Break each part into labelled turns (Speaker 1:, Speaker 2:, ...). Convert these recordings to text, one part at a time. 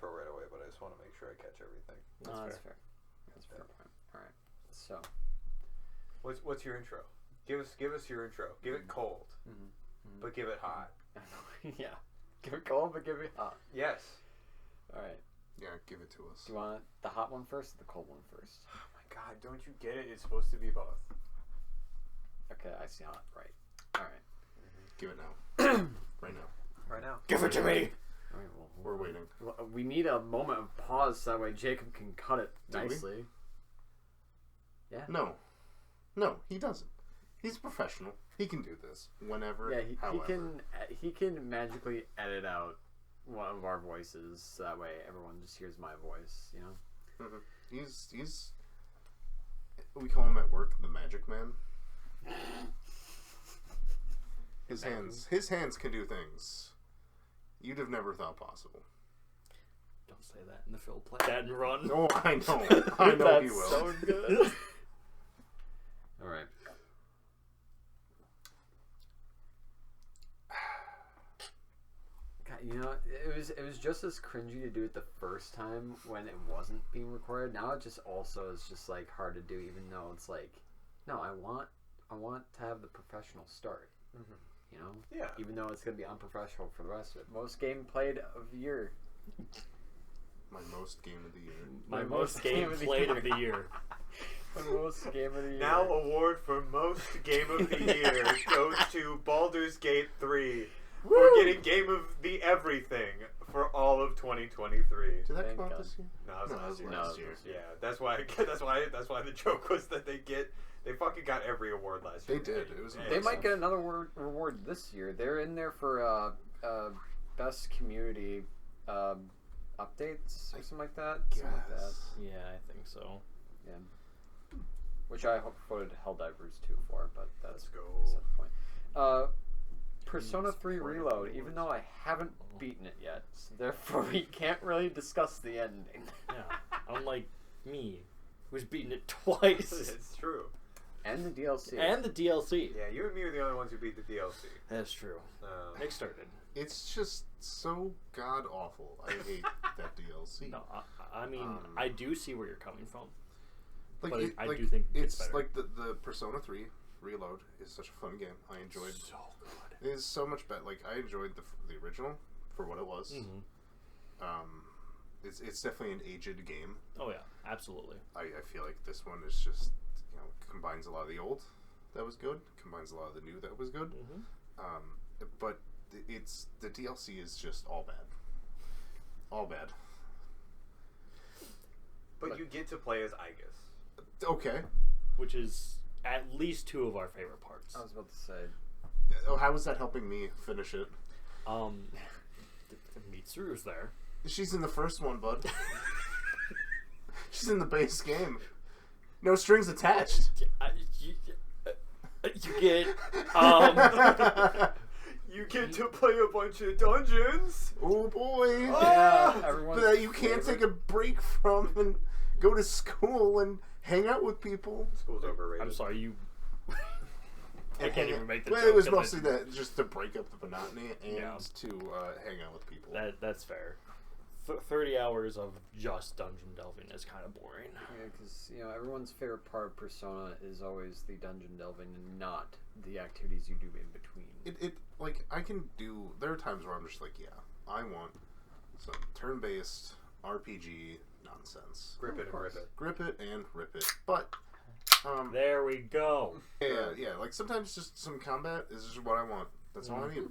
Speaker 1: intro right away, but I just want to make sure I catch everything.
Speaker 2: That's fair. That's a fair point. All right. So,
Speaker 1: what's your intro? Give us your intro. Give it cold, but give it hot.
Speaker 2: Yeah. Give it cold, but give it hot.
Speaker 1: Yes.
Speaker 2: All right.
Speaker 3: Yeah, give it to us.
Speaker 2: Do you want the hot one first or the cold one first?
Speaker 1: Oh my God! Don't you get it? It's supposed to be both.
Speaker 2: Okay, I see hot. Right. All right.
Speaker 3: Give it now. Right now.
Speaker 1: Right now.
Speaker 3: Give it to me.
Speaker 2: All right. Well,
Speaker 3: We're waiting.
Speaker 2: we need a moment of pause so that way Jacob can cut it nicely. Yeah.
Speaker 3: No, he doesn't. He's a professional. He can do this whenever.
Speaker 2: Yeah,
Speaker 3: however.
Speaker 2: he can magically edit out one of our voices so that way everyone just hears my voice. You know.
Speaker 3: Mm-hmm. He's. We call him at work the Magic Man. His hands can do things you'd have never thought possible.
Speaker 4: Don't say that in the Phil play that and run.
Speaker 3: Oh, I know.
Speaker 2: That's
Speaker 3: He will.
Speaker 2: so good. All right. God, you know, it was just as cringy to do it the first time when it wasn't being recorded. Now it just also is just like hard to do, even though it's like, no, I want to have the professional start.
Speaker 1: Mm-hmm.
Speaker 2: You know?
Speaker 1: Yeah.
Speaker 2: Even though it's gonna be unprofessional for the rest of it. Most game played of the year.
Speaker 3: My most game of the year.
Speaker 4: My most game played of the year.
Speaker 2: My most game of the year.
Speaker 1: Now award for most game of the year goes to Baldur's Gate 3.
Speaker 2: Woo!
Speaker 1: We're getting game of the everything for all of 2023.
Speaker 3: Did that
Speaker 2: Thank
Speaker 3: come out
Speaker 2: God.
Speaker 3: this year?
Speaker 1: No, it was last year.
Speaker 3: last year.
Speaker 1: Yeah, that's why the joke was that they fucking got every award last year.
Speaker 3: They did. It was
Speaker 2: They might get another reward this year. They're in there for best community updates or something like that. Something like that.
Speaker 4: Yeah, I think so.
Speaker 2: Yeah. Which I voted Helldivers 2 for, but that's
Speaker 1: Let's go.
Speaker 2: beside the point. Persona 3 Reload, even though I haven't beaten it yet, so therefore we can't really discuss the ending.
Speaker 4: Yeah, unlike me, who's beaten it twice.
Speaker 1: It's true.
Speaker 2: And the DLC.
Speaker 4: And the DLC.
Speaker 1: Yeah, you and me are the only ones who beat the DLC.
Speaker 4: That's true. Nick started.
Speaker 3: It's just so god awful. I hate that DLC.
Speaker 4: No, I mean, I do see where you're coming from.
Speaker 3: Like,
Speaker 4: but I do
Speaker 3: it
Speaker 4: think it's
Speaker 3: it's
Speaker 4: better.
Speaker 3: like the Persona 3 Reload is such a fun game. I enjoyed.
Speaker 4: So good.
Speaker 3: It is so much better. Like I enjoyed the original for what it was.
Speaker 4: Mm-hmm.
Speaker 3: It's definitely an aged game.
Speaker 4: Oh yeah, absolutely.
Speaker 3: I feel like this one is just combines a lot of the old that was good, combines a lot of the new that was good.
Speaker 4: Mm-hmm.
Speaker 3: But it's the DLC is just all bad. All bad.
Speaker 1: But you get to play as Igus.
Speaker 3: Okay.
Speaker 4: Which is at least two of our favorite parts.
Speaker 2: I was about to say.
Speaker 3: Oh, how is that helping me finish it?
Speaker 4: Mitsuru's there.
Speaker 3: She's in the first one, bud. She's in the base game. No strings attached.
Speaker 4: You get
Speaker 1: You get to play a bunch of dungeons.
Speaker 3: Oh boy.
Speaker 2: Yeah, everyone's
Speaker 3: That you can't take a break from and go to school and hang out with people.
Speaker 1: School's overrated.
Speaker 4: I'm sorry, you. I can't even make the
Speaker 3: Well,
Speaker 4: joke.
Speaker 3: it was
Speaker 4: 'cause
Speaker 3: mostly that just to break up the monotony and
Speaker 4: Yeah.
Speaker 3: to hang out with people.
Speaker 4: That's fair. 30 hours of just dungeon delving is kind of boring.
Speaker 2: Yeah, because everyone's favorite part of Persona is always the dungeon delving and not the activities you do in between.
Speaker 3: It like I can do. There are times where I'm just like, yeah, I want some turn-based RPG nonsense.
Speaker 1: Grip it and rip it.
Speaker 3: Grip it and rip it. But
Speaker 4: There we go.
Speaker 3: yeah. Like sometimes just some combat is just what I want. That's all I need.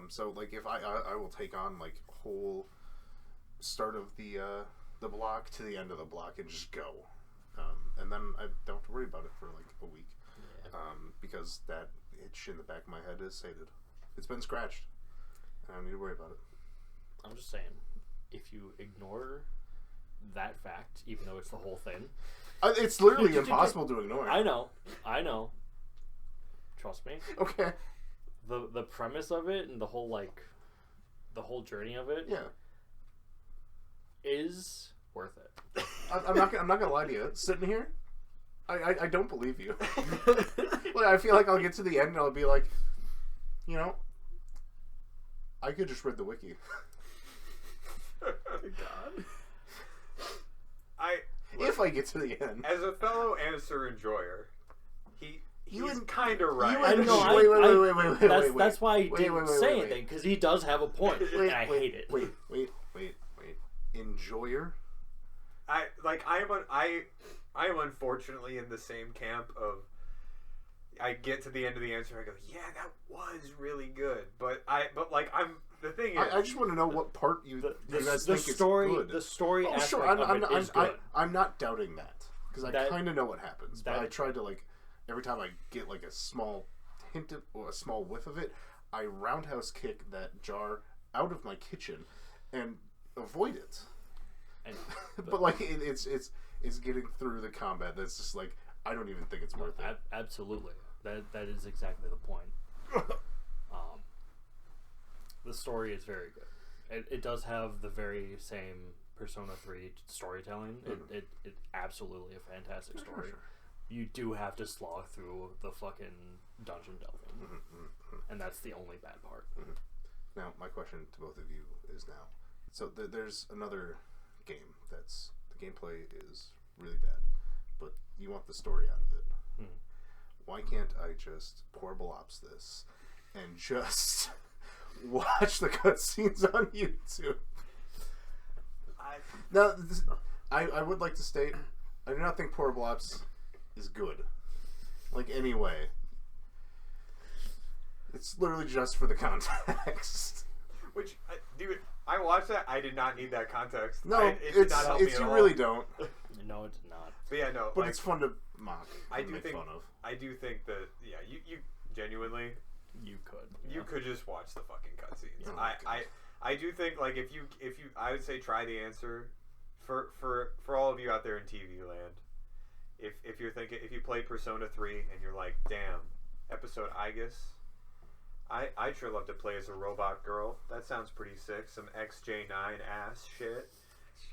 Speaker 3: So like if I will take on like whole start of the block to the end of the block and just go, and then I don't have to worry about it for like a week, because that itch in the back of my head is sated. It's been scratched. I don't need to worry about it.
Speaker 4: I'm just saying, if you ignore that fact, even though it's the whole thing,
Speaker 3: It's literally impossible to ignore.
Speaker 4: I know. Trust me.
Speaker 3: Okay.
Speaker 4: The premise of it and the whole journey of it
Speaker 3: Yeah.
Speaker 4: is worth it.
Speaker 3: I'm not gonna lie to you. Sitting here, I don't believe you. Like, I feel like I'll get to the end and I'll be like, I could just read the wiki.
Speaker 2: God.
Speaker 3: If I get to the end.
Speaker 1: As a fellow answer enjoyer, he's
Speaker 3: would-
Speaker 1: kind of right.
Speaker 3: I know. Wait.
Speaker 4: That's why I
Speaker 3: Wait,
Speaker 4: didn't
Speaker 3: wait,
Speaker 4: say
Speaker 3: wait.
Speaker 4: anything, because he does have a point, and I hate it.
Speaker 3: Wait. Enjoyer?
Speaker 1: I am unfortunately in the same camp of I get to the end of the answer and I go, yeah, that was really good. But the thing is,
Speaker 3: I just want to know what part you guys
Speaker 4: the
Speaker 3: think
Speaker 4: story,
Speaker 3: is good.
Speaker 4: the story
Speaker 3: Oh,
Speaker 4: aspect
Speaker 3: sure.
Speaker 4: of it is good.
Speaker 3: I'm not doubting that because I
Speaker 4: That-
Speaker 3: kind of know what happens. But
Speaker 4: that-
Speaker 3: I try to every time I get a small hint of, or a small whiff of it, I roundhouse kick that jar out of my kitchen and avoid it.
Speaker 4: And,
Speaker 3: But it's getting through the combat that's just I don't even think it's worth it.
Speaker 4: Absolutely, that is exactly the point. The story is very good. It does have the very same Persona 3 storytelling.
Speaker 3: Mm-hmm.
Speaker 4: It's absolutely a fantastic story.
Speaker 3: Sure.
Speaker 4: You do have to slog through the fucking dungeon delving, and that's the only bad part.
Speaker 3: Now, my question to both of you is now. So there's another game that's the gameplay is really bad, but you want the story out of it. Why can't I just portable ops this and just watch the cutscenes on YouTube? Now, I would like to state, I do not think portable ops is good. Anyway. It's literally just for the context.
Speaker 1: which, dude, I watched that. I did not need that context.
Speaker 3: No,
Speaker 1: it did not help me at
Speaker 3: you
Speaker 1: all.
Speaker 3: really don't.
Speaker 4: No, it's not.
Speaker 1: But yeah, no.
Speaker 3: But it's fun to mock.
Speaker 1: I
Speaker 3: and
Speaker 1: do
Speaker 3: make
Speaker 1: think
Speaker 3: fun of.
Speaker 1: I do think that you genuinely
Speaker 4: You could.
Speaker 1: you could just watch the fucking cutscenes.
Speaker 3: Oh my God.
Speaker 1: I do think if you I would say try the answer for all of you out there in TV land. If you're thinking if you play Persona 3 and you're like, damn, episode Igus, I'd sure love to play as a robot girl. That sounds pretty sick. Some XJ9 ass shit.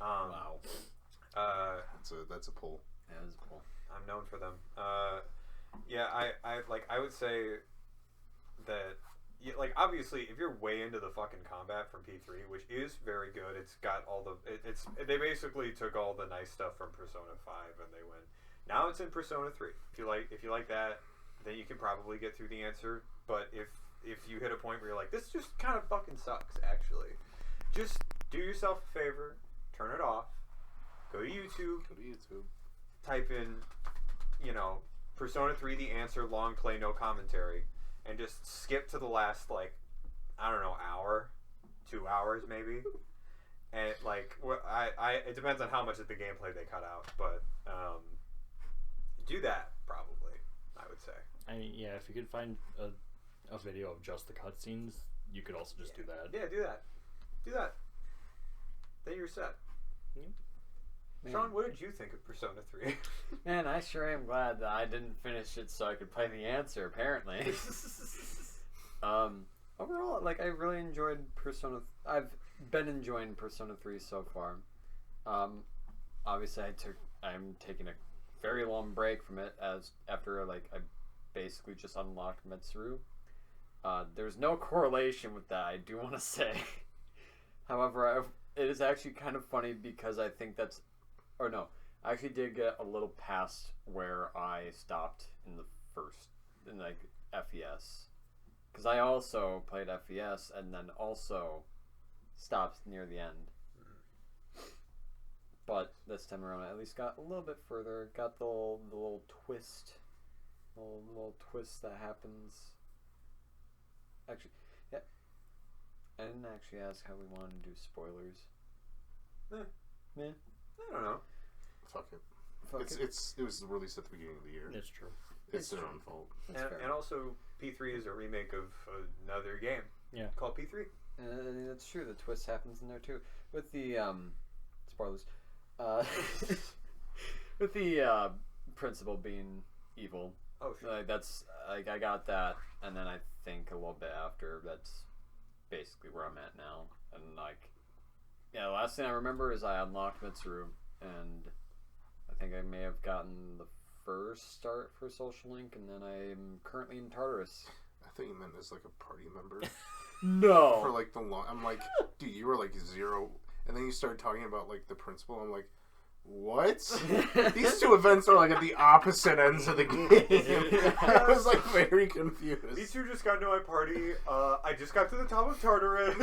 Speaker 2: Wow.
Speaker 3: That's a pull.
Speaker 2: That was cool.
Speaker 1: I'm known for them. Yeah, I would say that obviously if you're way into the fucking combat from P3, which is very good, it's got all the they basically took all the nice stuff from Persona 5 and they went, now it's in Persona 3. If you like that, then you can probably get through the answer. But if you hit a point where you're like, this just kind of fucking sucks, actually, just do yourself a favor, turn it off, go to YouTube, type in, Persona 3 the answer, long play, no commentary, and just skip to the last, I don't know, hour, 2 hours maybe. And, it depends on how much of the gameplay they cut out, but, do that, probably, I would say.
Speaker 4: Yeah, if you could find a video of just the cutscenes, you could also just do that.
Speaker 1: Yeah, do that. Do that. Then you're set.
Speaker 2: Man.
Speaker 1: Sean, what did you think of Persona 3?
Speaker 2: Man, I sure am glad that I didn't finish it so I could play the answer, apparently. Overall, I really enjoyed Persona. I've been enjoying Persona 3 so far. Obviously, I'm taking a very long break from it after I basically just unlocked Mitsuru. There's no correlation with that, I do want to say. However, it is actually kind of funny because I think that's... Or no, I actually did get a little past where I stopped in FES. Because I also played FES and then also stopped near the end. But this time around I at least got a little bit further. Got the little twist. Little twist that happens. Actually, yeah. I didn't actually ask how we wanted to do spoilers.
Speaker 1: I don't know.
Speaker 3: Fuck it.
Speaker 2: Fuck
Speaker 3: It was released at the beginning of the year.
Speaker 4: It's true.
Speaker 3: It's their own fault.
Speaker 1: And also, P3 is a remake of another game.
Speaker 4: Yeah.
Speaker 1: Called P3.
Speaker 2: That's true. The twist happens in there too. With the spoilers. With the principal being evil.
Speaker 1: Oh, sure.
Speaker 2: That's I got that, and then I think a little bit after that's basically where I'm at now. And the last thing I remember is I unlocked Mitsuru, and I think I may have gotten the first start for Social Link, and then I'm currently in Tartarus.
Speaker 3: I thought you meant as a party member.
Speaker 2: No.
Speaker 3: For the long... I'm like, dude, you were 0... and then you started talking about like the principal. I'm like, what? These two events are like at the opposite ends of the game. I was like very confused.
Speaker 1: These two just got into my party. I just got to the top of Tartarus.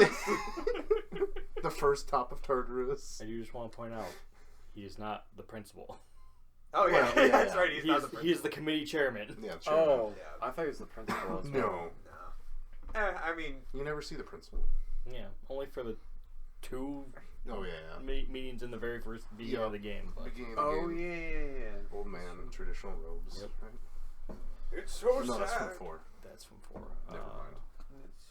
Speaker 3: The first top of Tartarus.
Speaker 4: And you just want to point out, he is not the principal.
Speaker 1: Oh yeah,
Speaker 3: Well, yeah,
Speaker 1: that's
Speaker 3: yeah.
Speaker 1: right. He's not the
Speaker 4: He's the committee chairman.
Speaker 3: Yeah, sure.
Speaker 2: Oh,
Speaker 1: Yeah.
Speaker 2: I thought he was the principal. As well.
Speaker 3: No,
Speaker 1: I mean,
Speaker 3: you never see the principal.
Speaker 4: Yeah, only for the 2
Speaker 3: Oh yeah,
Speaker 4: meetings in the very first beginning of the game. But
Speaker 3: Beginning of the
Speaker 2: Oh
Speaker 3: game.
Speaker 2: yeah.
Speaker 3: Old man in traditional robes.
Speaker 4: Yep.
Speaker 3: Right?
Speaker 1: it's so
Speaker 3: No,
Speaker 1: sad.
Speaker 3: that's from 4.
Speaker 4: that's from 4.
Speaker 3: Never mind.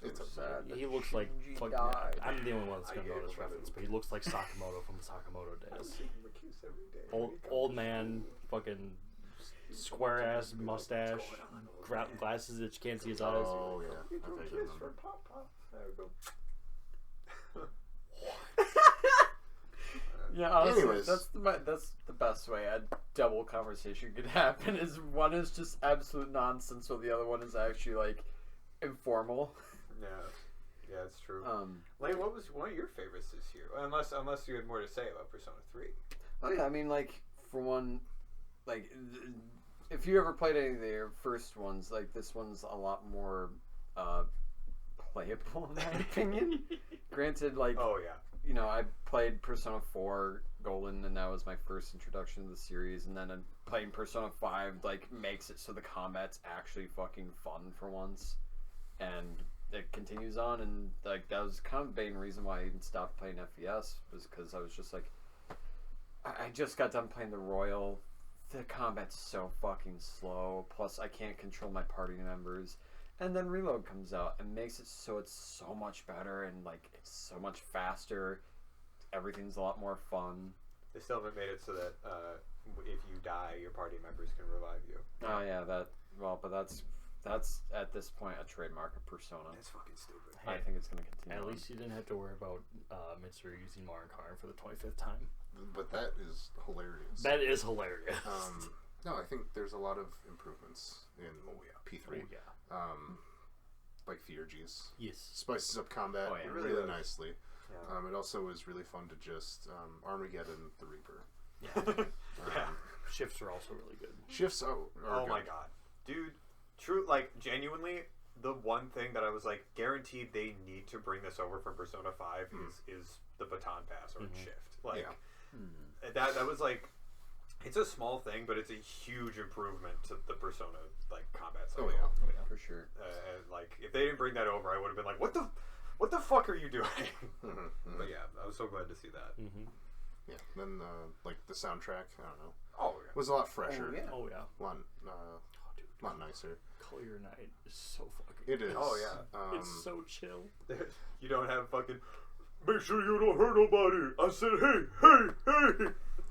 Speaker 2: It's so
Speaker 3: It's
Speaker 2: sad. that
Speaker 4: He looks like
Speaker 2: Shinji
Speaker 4: fucking.
Speaker 2: died.
Speaker 4: I'm the only one that's
Speaker 1: I
Speaker 4: gonna know
Speaker 1: hate
Speaker 4: this
Speaker 1: him.
Speaker 4: reference, but he looks like Sakamoto from the Sakamoto days.
Speaker 1: taking my kiss every day.
Speaker 4: Old man, fucking square ass mustache, glasses that you can't see his eyes.
Speaker 3: Oh yeah,
Speaker 1: You
Speaker 3: I
Speaker 1: do a
Speaker 3: think I
Speaker 1: kiss for
Speaker 3: remember.
Speaker 1: Papa. There we go.
Speaker 2: Yeah, honestly,
Speaker 3: Anyways.
Speaker 2: that's the best way a double conversation could happen. Is one is just absolute nonsense, while the other one is actually like informal.
Speaker 1: Yeah, yeah, it's true.
Speaker 2: Like,
Speaker 1: Lane, what was one of your favorites this year? Unless you had more to say about Persona 3.
Speaker 2: oh yeah, I mean, like for one, like if you ever played any of their first ones, like this one's a lot more playable in my opinion. Granted, like
Speaker 1: Oh yeah.
Speaker 2: you know, I played Persona 4 Golden, and that was my first introduction to the series. And then playing Persona 5 like makes it so the combat's actually fucking fun for once, and it continues on. And like that was kind of the main reason why I even stopped playing FPS, was because I was just like, I just got done playing the Royal. The combat's so fucking slow. Plus, I can't control my party members. And then Reload comes out and makes it so it's so much better, and like it's so much faster. Everything's a lot more fun.
Speaker 1: They still haven't made it so that if you die, your party members can revive you.
Speaker 2: Oh yeah, but that's at this point a trademark of Persona.
Speaker 1: That's fucking stupid.
Speaker 2: I think it's gonna continue.
Speaker 4: At
Speaker 2: on.
Speaker 4: least you didn't have to worry about Mitsuru using Marinkarn for the 25th time.
Speaker 3: But that is hilarious.
Speaker 4: That is hilarious.
Speaker 3: No, I think there's a lot of improvements in P3.
Speaker 4: Oh, yeah.
Speaker 3: Like Theurgy's.
Speaker 4: Yes.
Speaker 3: Spices up combat
Speaker 2: Oh, yeah.
Speaker 3: really,
Speaker 1: Really does.
Speaker 3: nicely.
Speaker 1: Yeah.
Speaker 3: It also is really fun to just Armageddon the Reaper.
Speaker 4: Yeah.
Speaker 1: Yeah.
Speaker 4: Shifts are also really good.
Speaker 3: Shifts are
Speaker 1: Oh
Speaker 3: good.
Speaker 1: my god, dude! True, like genuinely, the one thing that I was like guaranteed they need to bring this over from Persona 5 is the baton pass or shift. Like that was like, it's a small thing, but it's a huge improvement to the Persona like combat cycle.
Speaker 3: Oh yeah.
Speaker 4: Oh, yeah.
Speaker 2: For sure.
Speaker 1: And like if they didn't bring that over, I would have been like, what the fuck are you doing? But yeah, I was so glad to see that.
Speaker 4: Mm-hmm.
Speaker 3: Yeah. Then like the soundtrack, I don't know,
Speaker 1: Oh yeah.
Speaker 3: was a lot fresher.
Speaker 2: Oh, yeah.
Speaker 4: Oh, yeah.
Speaker 3: A lot nicer.
Speaker 4: Clear Night is so fucking
Speaker 3: It is.
Speaker 1: Oh, yeah.
Speaker 4: It's so chill.
Speaker 1: You don't have fucking. Make sure you don't hurt nobody. I said, hey.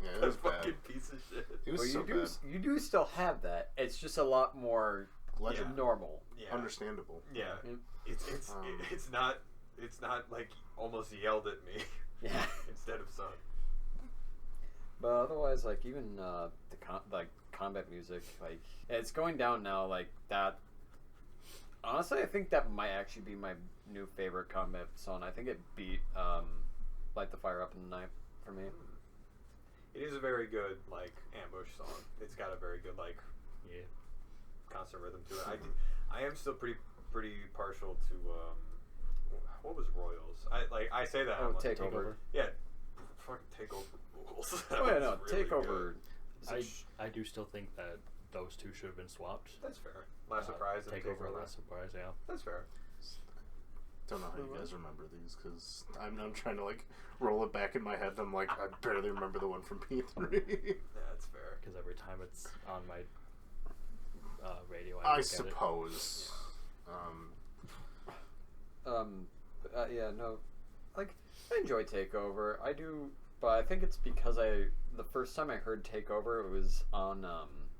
Speaker 3: Yeah, it
Speaker 1: That
Speaker 3: was bad.
Speaker 1: fucking piece of shit.
Speaker 3: It was
Speaker 2: Well,
Speaker 3: so bad.
Speaker 2: you do still have that. It's just a lot more
Speaker 3: Legend.
Speaker 2: normal.
Speaker 1: Yeah.
Speaker 3: Understandable.
Speaker 1: Yeah.
Speaker 2: Yep.
Speaker 1: It's not like almost yelled at me
Speaker 2: Yeah.
Speaker 1: instead of son.
Speaker 2: But otherwise, like even the combat music, like it's going down now. Like that. Honestly, I think that might actually be my new favorite combat song. I think it beat "Light the Fire Up in the Night" for me.
Speaker 1: It is a very good like ambush song. It's got a very good like constant rhythm to it. I am still pretty partial to what was Royals? I say that.
Speaker 2: Oh,
Speaker 1: I'm like,
Speaker 2: Takeover.
Speaker 1: Yeah, fucking Takeover rules.
Speaker 2: Oh yeah, no,
Speaker 1: That was really
Speaker 2: Takeover.
Speaker 1: good.
Speaker 4: I do still think that those two should have been swapped.
Speaker 1: That's fair. Last surprise and
Speaker 4: Takeover, Last Surprise, yeah.
Speaker 1: That's fair.
Speaker 3: Don't know how you guys remember these because I'm trying to like roll it back in my head. And I'm like, I barely remember the one from P3.
Speaker 1: Yeah, that's fair.
Speaker 4: Because every time it's on my radio,
Speaker 3: I
Speaker 4: look
Speaker 3: suppose.
Speaker 2: Yeah, no, like I enjoy Takeover. I do, but I think it's because the first time I heard Takeover, it was on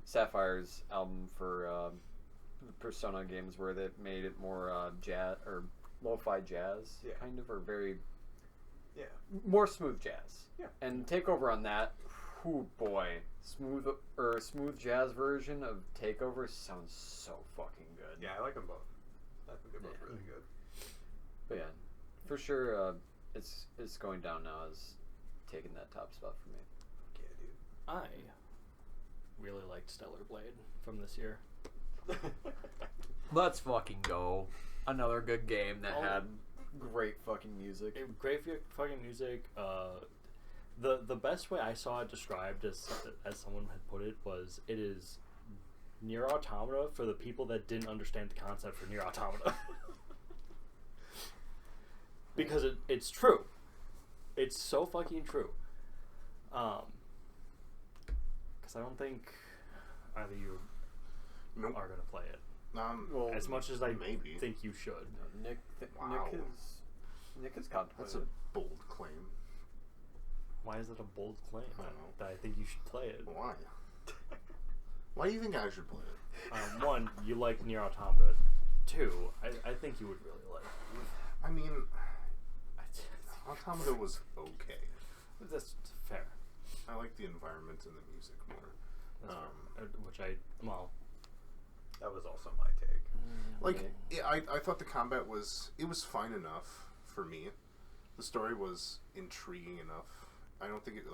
Speaker 2: Sapphire's album for the Persona games, where they made it more jazz or lo-fi jazz,
Speaker 1: Yeah.
Speaker 2: kind of, or very
Speaker 1: Yeah.
Speaker 2: more smooth jazz.
Speaker 1: Yeah.
Speaker 2: And Takeover on that, oh boy, smooth jazz version of Takeover sounds so fucking good.
Speaker 1: Yeah, I like them both. I think they're both
Speaker 2: Yeah.
Speaker 1: really good.
Speaker 2: But yeah, for sure, it's going down now as taking that top spot for me.
Speaker 1: Yeah, dude.
Speaker 4: I really liked Stellar Blade from this year.
Speaker 2: Let's fucking go. Another good game that
Speaker 4: Oh.
Speaker 2: had great fucking music.
Speaker 4: Great fucking music. The best way I saw it described as someone had put it was it is Nier Automata for the people that didn't understand the concept for Nier Automata. Because it's true. It's so fucking true. Because I don't think either you
Speaker 3: Nope.
Speaker 4: are gonna play it
Speaker 2: Well,
Speaker 4: as much as I
Speaker 3: maybe.
Speaker 4: think you should.
Speaker 3: Wow.
Speaker 2: Nick is contemplating.
Speaker 3: That's a bold claim.
Speaker 4: Why is it a bold claim
Speaker 3: I don't know.
Speaker 4: that I think you should play it?
Speaker 3: Why? Why do you think I should play it?
Speaker 4: One, you like Nier Automata. Two, I think you would really like it.
Speaker 3: I mean, Automata was okay.
Speaker 4: That's fair.
Speaker 3: I like the environment and the music more.
Speaker 4: That's fair. Which I
Speaker 1: That was also my take.
Speaker 3: Like, I thought the combat was fine enough for me. The story was intriguing enough. I don't think it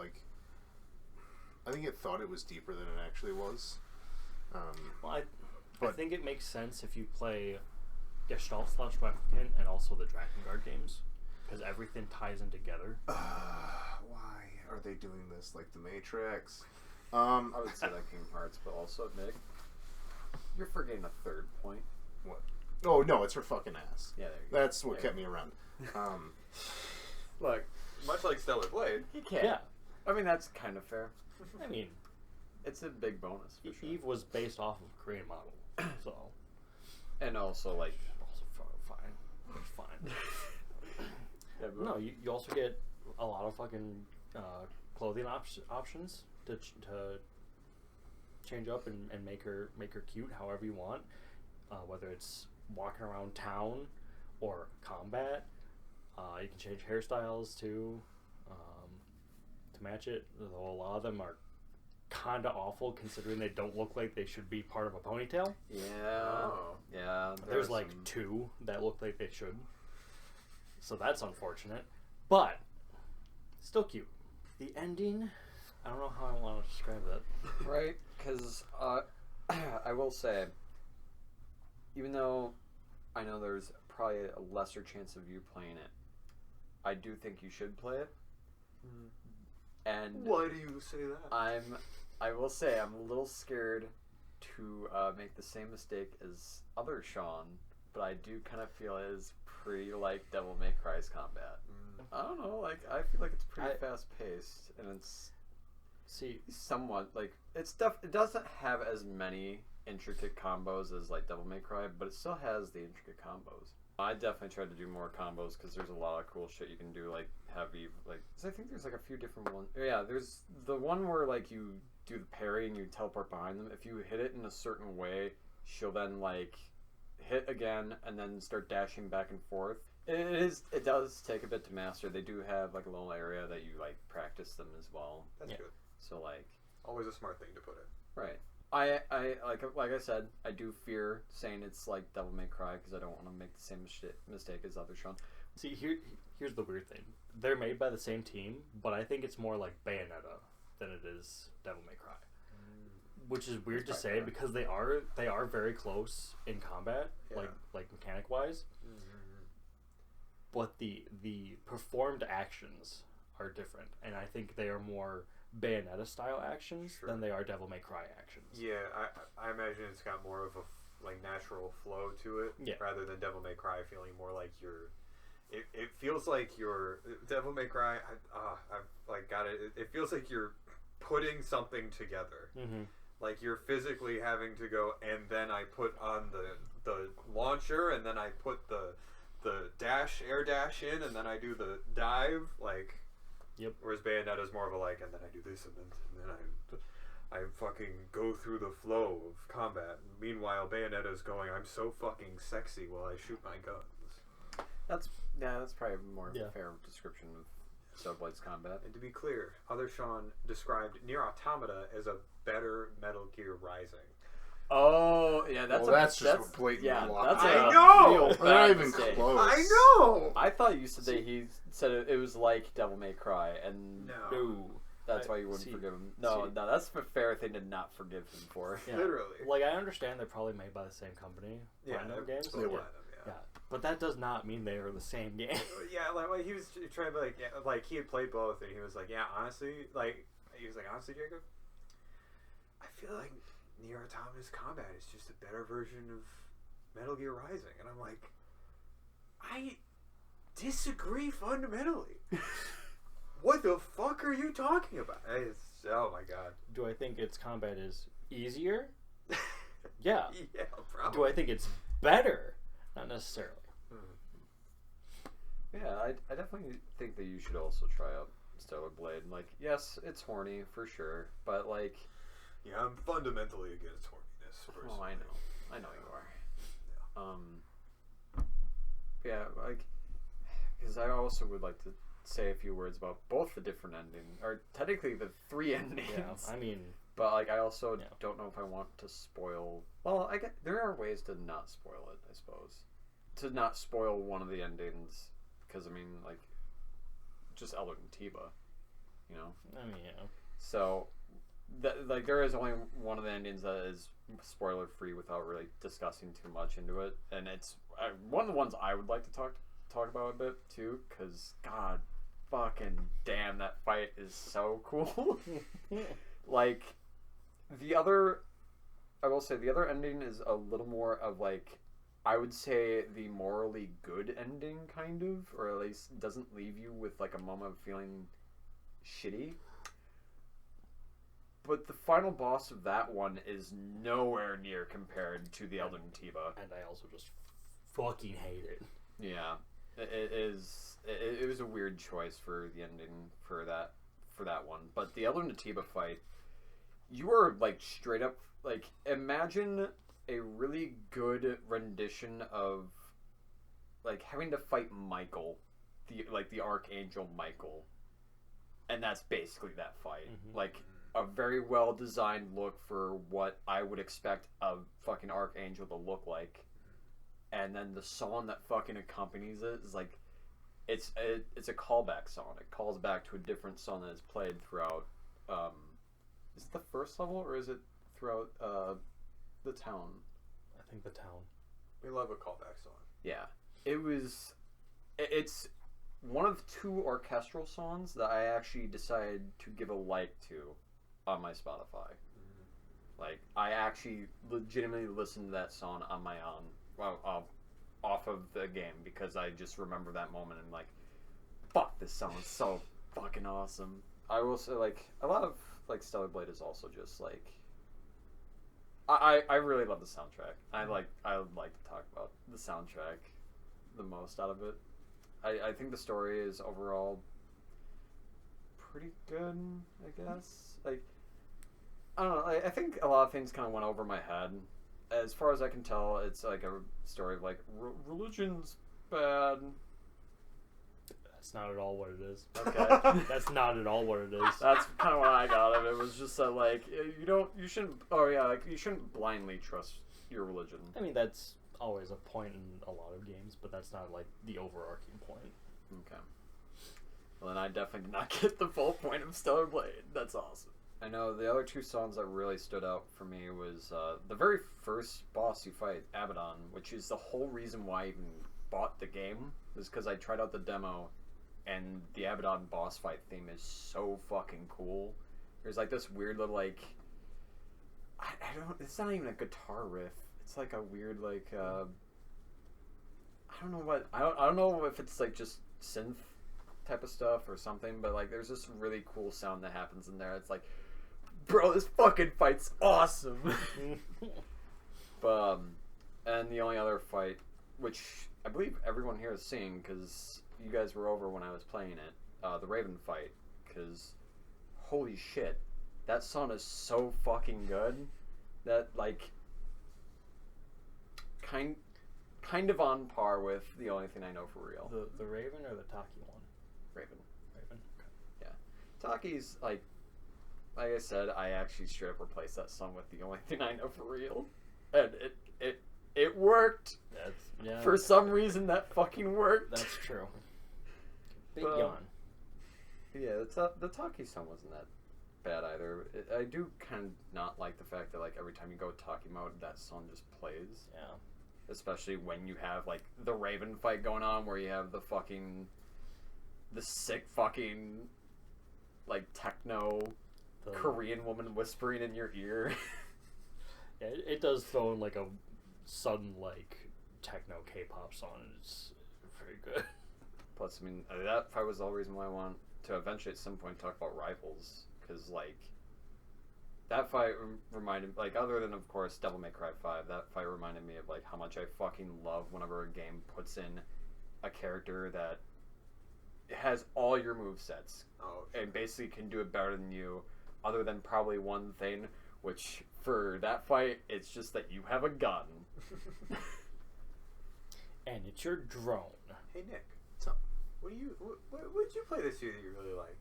Speaker 3: I think it thought it was deeper than it actually was.
Speaker 4: Well, I
Speaker 3: But-
Speaker 4: think it makes sense if you play Gestalt/Replicant and also the Drakengard games, because everything ties in together.
Speaker 3: Why are they doing this like the Matrix?
Speaker 2: I would say like Kingdom Hearts, but also Nick, you're forgetting a third point.
Speaker 3: What? Oh no, it's her fucking ass.
Speaker 2: Yeah, there you go.
Speaker 3: That's what kept me around.
Speaker 2: Look,
Speaker 1: Much like Stellar Blade.
Speaker 2: he can't.
Speaker 4: Yeah,
Speaker 2: I mean that's kind of fair.
Speaker 4: I mean,
Speaker 2: It's a big bonus for sure.
Speaker 4: Eve was based off of a Korean model, so
Speaker 2: And also like
Speaker 4: also fine. It's fine.
Speaker 2: yeah, but
Speaker 4: No, you also get a lot of fucking clothing options to change up and make her cute however you want, whether it's walking around town or combat. You can change hairstyles too to match it. Though a lot of them are kind of awful considering they don't look like they should be part of a ponytail.
Speaker 2: yeah,
Speaker 1: Oh.
Speaker 2: yeah.
Speaker 4: There's
Speaker 2: are
Speaker 4: like
Speaker 2: some-
Speaker 4: 2 that look like they should. So that's unfortunate. But still cute. The ending, I don't know how I want to describe that.
Speaker 2: right? Because I will say, even though I know there's probably a lesser chance of you playing it, I do think you should play it. And
Speaker 1: Why do you say that?
Speaker 2: I will say I'm a little scared to make the same mistake as other Sean, but I do kind of feel it is pretty like Devil May Cry's combat. I don't know, like I feel like it's pretty fast paced, and it's somewhat like it doesn't have as many intricate combos as like Devil May Cry, but it still has the intricate combos. I definitely tried to do more combos because there's a lot of cool shit you can do, like heavy, like 'cause I think there's like a few different ones. Yeah, there's the one where like you do the parry and you teleport behind them. If you hit it in a certain way, she'll then like hit again and then start dashing back and forth. It does take a bit to master. They do have like a little area that you like practice them as well.
Speaker 1: That's good.
Speaker 2: So like
Speaker 1: Always a smart thing to put in.
Speaker 2: right. I like I said, I do fear saying it's like Devil May Cry because I don't want to make the same mistake as other Sean.
Speaker 4: See, here's the weird thing. They're made by the same team, but I think it's more like Bayonetta than it is Devil May Cry. Which is weird to say because they are very close in combat,
Speaker 1: Yeah.
Speaker 4: like mechanic wise. But the performed actions are different, and I think they are more Bayonetta style actions
Speaker 1: Sure.
Speaker 4: than they are Devil May Cry actions.
Speaker 1: Yeah, I imagine it's got more of a like natural flow to it,
Speaker 4: Yeah.
Speaker 1: rather than Devil May Cry feeling more like it feels like your Devil May Cry. I've like got it. It feels like you're putting something together.
Speaker 4: Mm-hmm.
Speaker 1: Like you're physically having to go, and then I put on the launcher, and then I put the air dash in, and then I do the dive. Like,
Speaker 4: Yep.
Speaker 1: Whereas Bayonetta's more of a like, and then I do this, and then I fucking go through the flow of combat. Meanwhile, Bayonetta's going, I'm so fucking sexy while I shoot my guns.
Speaker 2: That's probably a more
Speaker 4: Yeah.
Speaker 2: fair description of Starblade's combat.
Speaker 1: And to be clear, Other Sean described Nier Automata as a better Metal Gear Rising.
Speaker 2: Oh, yeah,
Speaker 3: that's just a blatant
Speaker 2: yeah,
Speaker 3: lie.
Speaker 2: that's
Speaker 1: I
Speaker 2: a
Speaker 1: know!
Speaker 2: real
Speaker 3: They're not
Speaker 2: bad
Speaker 3: even
Speaker 2: mistake.
Speaker 3: close.
Speaker 1: I know.
Speaker 2: I thought you said that he said it was like Devil May Cry, and
Speaker 1: No.
Speaker 2: that's why you wouldn't forgive him. No, that's a fair thing to not forgive him for.
Speaker 4: Yeah.
Speaker 1: Literally.
Speaker 4: Like, I understand they're probably made by the same company.
Speaker 1: Yeah,
Speaker 4: Platinum games.
Speaker 3: They were.
Speaker 4: Yeah, but that does not mean they are the same game.
Speaker 1: Yeah, like he was trying to be like, yeah, like he had played both, and he was like, yeah, honestly, like he was like, honestly, Jacob, I feel like Nier Automata's combat is just a better version of Metal Gear Rising, and I'm like, I disagree fundamentally. What the fuck are you talking about? Oh my god.
Speaker 4: Do I think its combat is easier? Yeah.
Speaker 1: Yeah, probably.
Speaker 4: Do I think it's better? Not necessarily.
Speaker 2: Yeah, I definitely think that you should also try out Stellar Blade. Like, yes, it's horny for sure, but like,
Speaker 1: Yeah, I'm fundamentally against horniness. Personally.
Speaker 2: oh, I know you are. Yeah, like, because I also would like to say a few words about both the different endings, or technically the 3 endings.
Speaker 4: Yeah, I mean,
Speaker 2: But like, I also
Speaker 4: Yeah.
Speaker 2: don't know if I want to spoil. Well, I get there are ways to not spoil it. I suppose to not spoil one of the endings, because I mean, like, just Elder and Tiba, you know.
Speaker 4: I mean, yeah.
Speaker 2: So, like, there is only one of the endings that is spoiler free without really discussing too much into it, and it's one of the ones I would like to talk about a bit too, because God, fucking damn, that fight is so cool. Like, I will say the other ending is a little more of like, I would say the morally good ending, kind of, or at least doesn't leave you with like a moment of feeling shitty. But the final boss of that one is nowhere near compared to the Elden Tiba.
Speaker 4: And I also just fucking hate it.
Speaker 2: Yeah, it is. It was a weird choice for the ending for that one. But the Elden Tiba fight, you are like straight up like, imagine a really good rendition of like having to fight Michael, the Archangel Michael, and that's basically that fight.
Speaker 4: Mm-hmm.
Speaker 2: Like, a very well designed look for what I would expect a fucking Archangel to look like, and then the song that fucking accompanies it is like, it's a callback song. It calls back to a different song that is played throughout. Is it the first level, or is it throughout the town?
Speaker 4: I think the town.
Speaker 1: We love a callback song.
Speaker 2: Yeah, it's one of 2 orchestral songs that I actually decided to give a like to on my Spotify. Like, I actually legitimately listened to that song on my own, well, off of the game, because I just remember that moment and like, fuck, this song is so fucking awesome. I will say, like, a lot of like Stellar Blade is also just like, I really love the soundtrack. I would like to talk about the soundtrack the most out of it. I think the story is overall pretty good, I guess. Like, I don't know, I think a lot of things kind of went over my head. As far as I can tell, it's like a story of like, religion's bad.
Speaker 4: That's not at all what it is.
Speaker 2: Okay.
Speaker 4: That's not at all what it is.
Speaker 2: That's kind of what I got of it. It was just that, like, you shouldn't blindly trust your religion.
Speaker 4: I mean, that's always a point in a lot of games, but that's not like the overarching point.
Speaker 2: Okay. Well, then I definitely did not get the full point of Stellar Blade. That's awesome. I know the other 2 songs that really stood out for me was the very first boss you fight, Abaddon, which is the whole reason why I even bought the game, is because I tried out the demo, and the Abaddon boss fight theme is so fucking cool. There's like this weird little like, it's not even a guitar riff. It's like a weird like, I don't know if it's like just synth type of stuff or something, but like there's this really cool sound that happens in there. It's like, bro, this fucking fight's awesome. But and the only other fight, which I believe everyone here has seen because you guys were over when I was playing it, the Raven fight, because holy shit, that song is so fucking good that like kind of on par with The Only Thing I Know for Real.
Speaker 4: The Raven or the Taki one?
Speaker 2: Raven.
Speaker 4: Raven. Okay.
Speaker 2: Yeah. Taki's like I said, I actually straight up replaced that song with The Only Thing I Know for Real. And it worked.
Speaker 4: Yeah.
Speaker 2: For some reason, that fucking worked.
Speaker 4: That's true. Big
Speaker 2: Well,
Speaker 4: yawn.
Speaker 2: Yeah, the talkie song wasn't that bad either. I do kind of not like the fact that like every time you go talkie mode, that song just plays.
Speaker 4: Yeah.
Speaker 2: Especially when you have like the Raven fight going on, where you have the sick fucking like techno Korean woman whispering in your ear.
Speaker 4: Yeah, it does throw in like a sudden like techno K-pop song. And it's very good.
Speaker 2: Plus, I mean, that fight was the whole reason why I want to eventually at some point talk about Rivals, because like that fight reminded, like, other than of course Devil May Cry 5, that fight reminded me of like how much I fucking love whenever a game puts in a character that has all your movesets and basically can do it better than you, other than probably one thing, which for that fight it's just that you have a gun.
Speaker 4: And it's your drone.
Speaker 1: Hey Nick,
Speaker 3: So,
Speaker 1: what did you play this year that you really liked?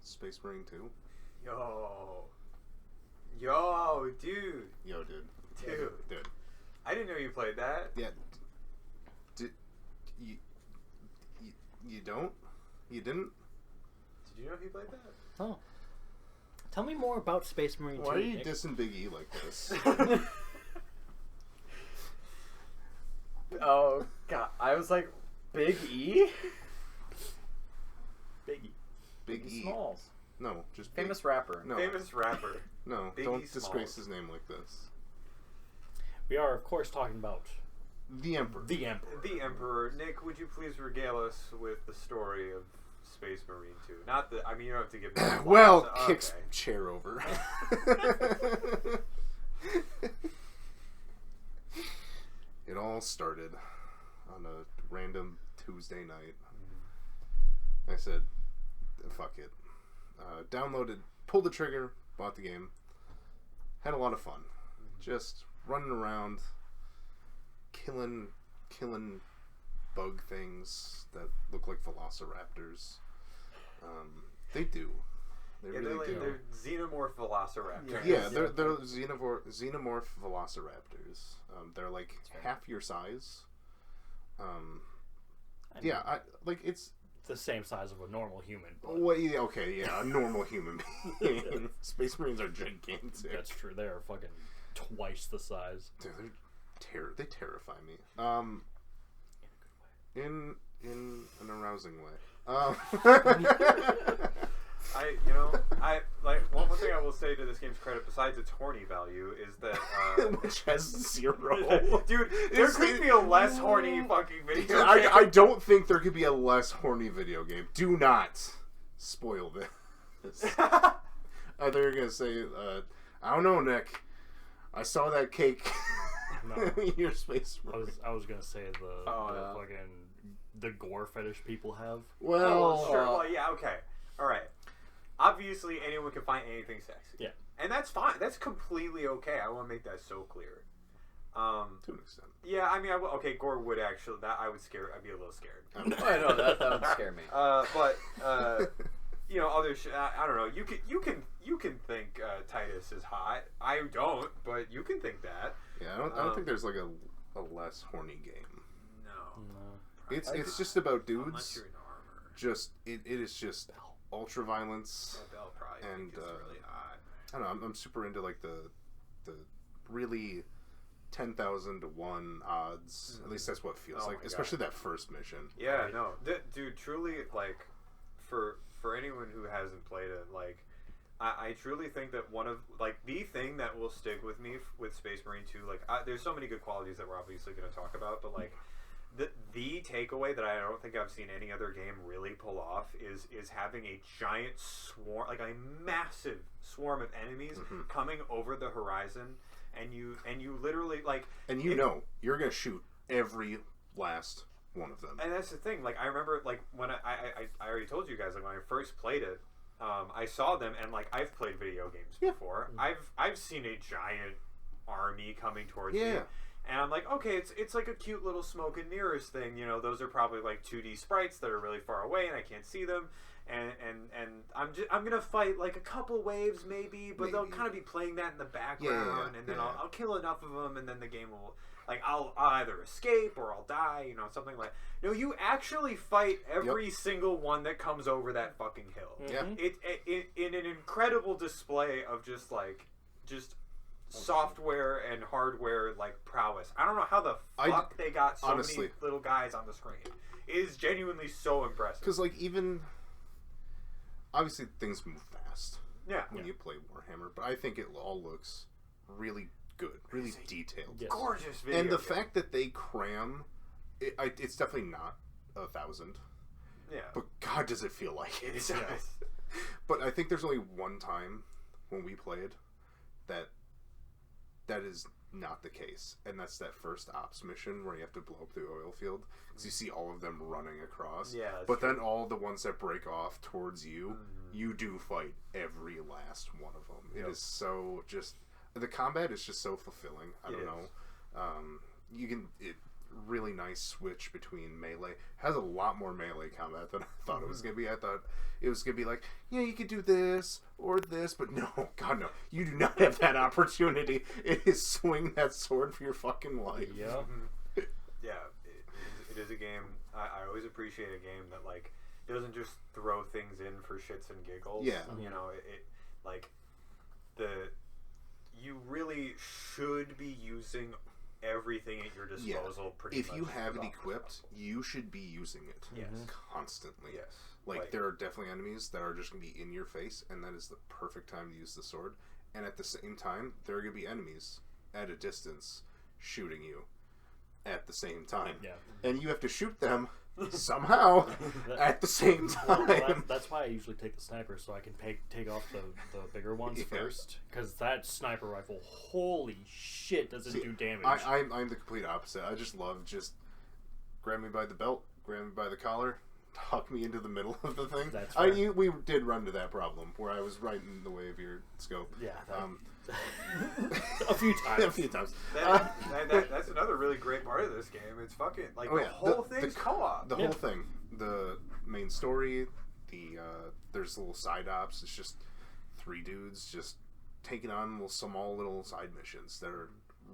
Speaker 3: Space Marine 2.
Speaker 1: Yo, dude.
Speaker 3: Yo, dude. Dude.
Speaker 1: I didn't know you played that.
Speaker 3: Yeah. You don't? You didn't?
Speaker 1: Did you know he played that?
Speaker 4: Oh. Tell me more about Space Marine 2.
Speaker 3: Why are you
Speaker 4: Nick.
Speaker 3: dissing Big E like this?
Speaker 2: Oh god, I was like, Big E?
Speaker 4: Biggie.
Speaker 3: Big E.
Speaker 2: Smalls.
Speaker 3: No, just
Speaker 2: Famous
Speaker 3: Big.
Speaker 2: rapper.
Speaker 3: No.
Speaker 1: Famous rapper.
Speaker 3: No,
Speaker 1: Big
Speaker 3: don't
Speaker 1: E
Speaker 3: disgrace
Speaker 1: Smalls.
Speaker 3: his name like this.
Speaker 4: We are, of course, talking about
Speaker 3: The Emperor.
Speaker 4: the Emperor.
Speaker 1: The Emperor. Nick, would you please regale us with the story of Space Marine 2? Not the. I mean, you don't have to give me. The
Speaker 3: Well,
Speaker 1: plots.
Speaker 3: kicks
Speaker 1: Okay.
Speaker 3: chair over. It all started on a random Tuesday night. I said, fuck it. Downloaded, pulled the trigger, bought the game. Had a lot of fun. Just running around, killing bug things that look like velociraptors. They do. They
Speaker 1: Yeah,
Speaker 3: really do.
Speaker 1: they're xenomorph velociraptors.
Speaker 3: Yeah, they're xenomorph velociraptors. They're like half your size. Yeah, it's
Speaker 4: the same size of a normal human. But
Speaker 3: well, yeah, okay, yeah, a normal human being. Space Marines are gigantic.
Speaker 4: that's true. They are fucking twice the size.
Speaker 3: Dude, they terrify me. In an arousing way.
Speaker 1: One thing I will say to this game's credit, besides its horny value, is that
Speaker 3: Which has 0.
Speaker 1: dude, there could be a less horny fucking video game.
Speaker 3: I don't think there could be a less horny video game. Do not spoil this. I thought you were gonna say, I don't know, Nick. I saw that cake
Speaker 4: No.
Speaker 3: in your Space Marine.
Speaker 4: I was gonna say the
Speaker 2: yeah.
Speaker 4: fucking the gore fetish people have.
Speaker 3: Well,
Speaker 1: Sure. Well, yeah. Okay. All right. Obviously, anyone can find anything sexy.
Speaker 4: Yeah.
Speaker 1: And that's fine. That's completely okay. I want to make that so clear.
Speaker 3: to an extent.
Speaker 1: Yeah, I mean, okay, gore would actually, I'd be a little scared.
Speaker 2: I know that would scare me.
Speaker 1: But you know, I don't know. You can think Titus is hot. I don't, but you can think that.
Speaker 3: Yeah, I don't think there's like a less horny game.
Speaker 1: No.
Speaker 4: No.
Speaker 3: It's just about
Speaker 1: Unless
Speaker 3: dudes.
Speaker 1: you're in armor.
Speaker 3: Just it is just ultra violence.
Speaker 1: Yeah, Bell probably
Speaker 3: And,
Speaker 1: think it's really hot.
Speaker 3: I don't know. I'm super into like the really 10,000 to 1 odds. At least that's what it feels
Speaker 1: Oh
Speaker 3: like,
Speaker 1: my
Speaker 3: especially that first mission.
Speaker 1: Yeah, no, dude, truly, like, for anyone who hasn't played it, like, I truly think that one of, like, the thing that will stick with me with Space Marine 2, like, there's so many good qualities that we're obviously going to talk about, but, like, the takeaway that I don't think I've seen any other game really pull off is having a giant swarm, like a massive swarm of enemies coming over the horizon, and you literally, like,
Speaker 3: And know you're gonna shoot every last one of them.
Speaker 1: and that's the thing. Like, I remember, like, when I already told you guys, like, when I first played it, I saw them, and, like, I've played video games before. I've seen a giant army coming towards me.
Speaker 3: Yeah.
Speaker 1: And I'm like, okay, it's like a cute little smoke and mirrors thing. You know, those are probably like 2D sprites that are really far away and I can't see them. And I'm gonna fight like a couple waves maybe, but they'll kind of be playing that in the background, and then I'll kill enough of them, and then the game will like I'll either escape or I'll die, you know, something like. No, you actually fight every single one that comes over that fucking hill.
Speaker 3: Yeah,
Speaker 1: it in an incredible display of just software and hardware like prowess. I don't know how the fuck they got so many little guys on the screen. It is genuinely so impressive.
Speaker 3: Because like even. Obviously, things move fast when you play Warhammer, but I think it all looks really good, really detailed.
Speaker 1: Yes. Gorgeous video
Speaker 3: And the fact that they cram, it's definitely not 1,000.
Speaker 1: Yeah.
Speaker 3: But God, does it feel like it.
Speaker 1: It does.
Speaker 3: But I think there's only one time when we played that is not the case, and that's that first ops mission where you have to blow up the oil field because you see all of them running across.
Speaker 1: Yeah,
Speaker 3: but then all the ones that break off towards you, you do fight every last one of them. It is so just the combat is just so fulfilling. I don't know. You can really nice switch between melee. Has a lot more melee combat than I thought it was gonna be. I thought it was gonna be like, yeah, you could do this or this, but no, God no, you do not have that opportunity. It is swing that sword for your fucking life.
Speaker 4: Yeah.
Speaker 1: Yeah, it is a game. I always appreciate a game that like doesn't just throw things in for shits and giggles.
Speaker 3: Yeah,
Speaker 1: you know, it like you really should be using everything at your disposal. Pretty much.
Speaker 3: If you have it equipped, you should be using it constantly.
Speaker 1: Yes.
Speaker 3: Like there are definitely enemies that are just going to be in your face, and that is the perfect time to use the sword. And at the same time, there are going to be enemies at a distance shooting you at the same time.
Speaker 4: Yeah.
Speaker 3: And you have to shoot them somehow at the same time.
Speaker 4: Well, that's why I usually take the sniper, so I can take off the bigger ones first. Because that sniper rifle, holy shit, does it do damage.
Speaker 3: I'm the complete opposite. I just love grab me by the belt, grab me by the collar, tuck me into the middle of the thing.
Speaker 4: That's right.
Speaker 3: We did run into that problem where I was right in the way of your scope.
Speaker 4: Yeah. A few times.
Speaker 1: That's another really great part of this game. It's fucking like the whole thing's co-op.
Speaker 3: The whole thing, the main story, there's little side ops. It's just 3 dudes just taking on small little side missions that are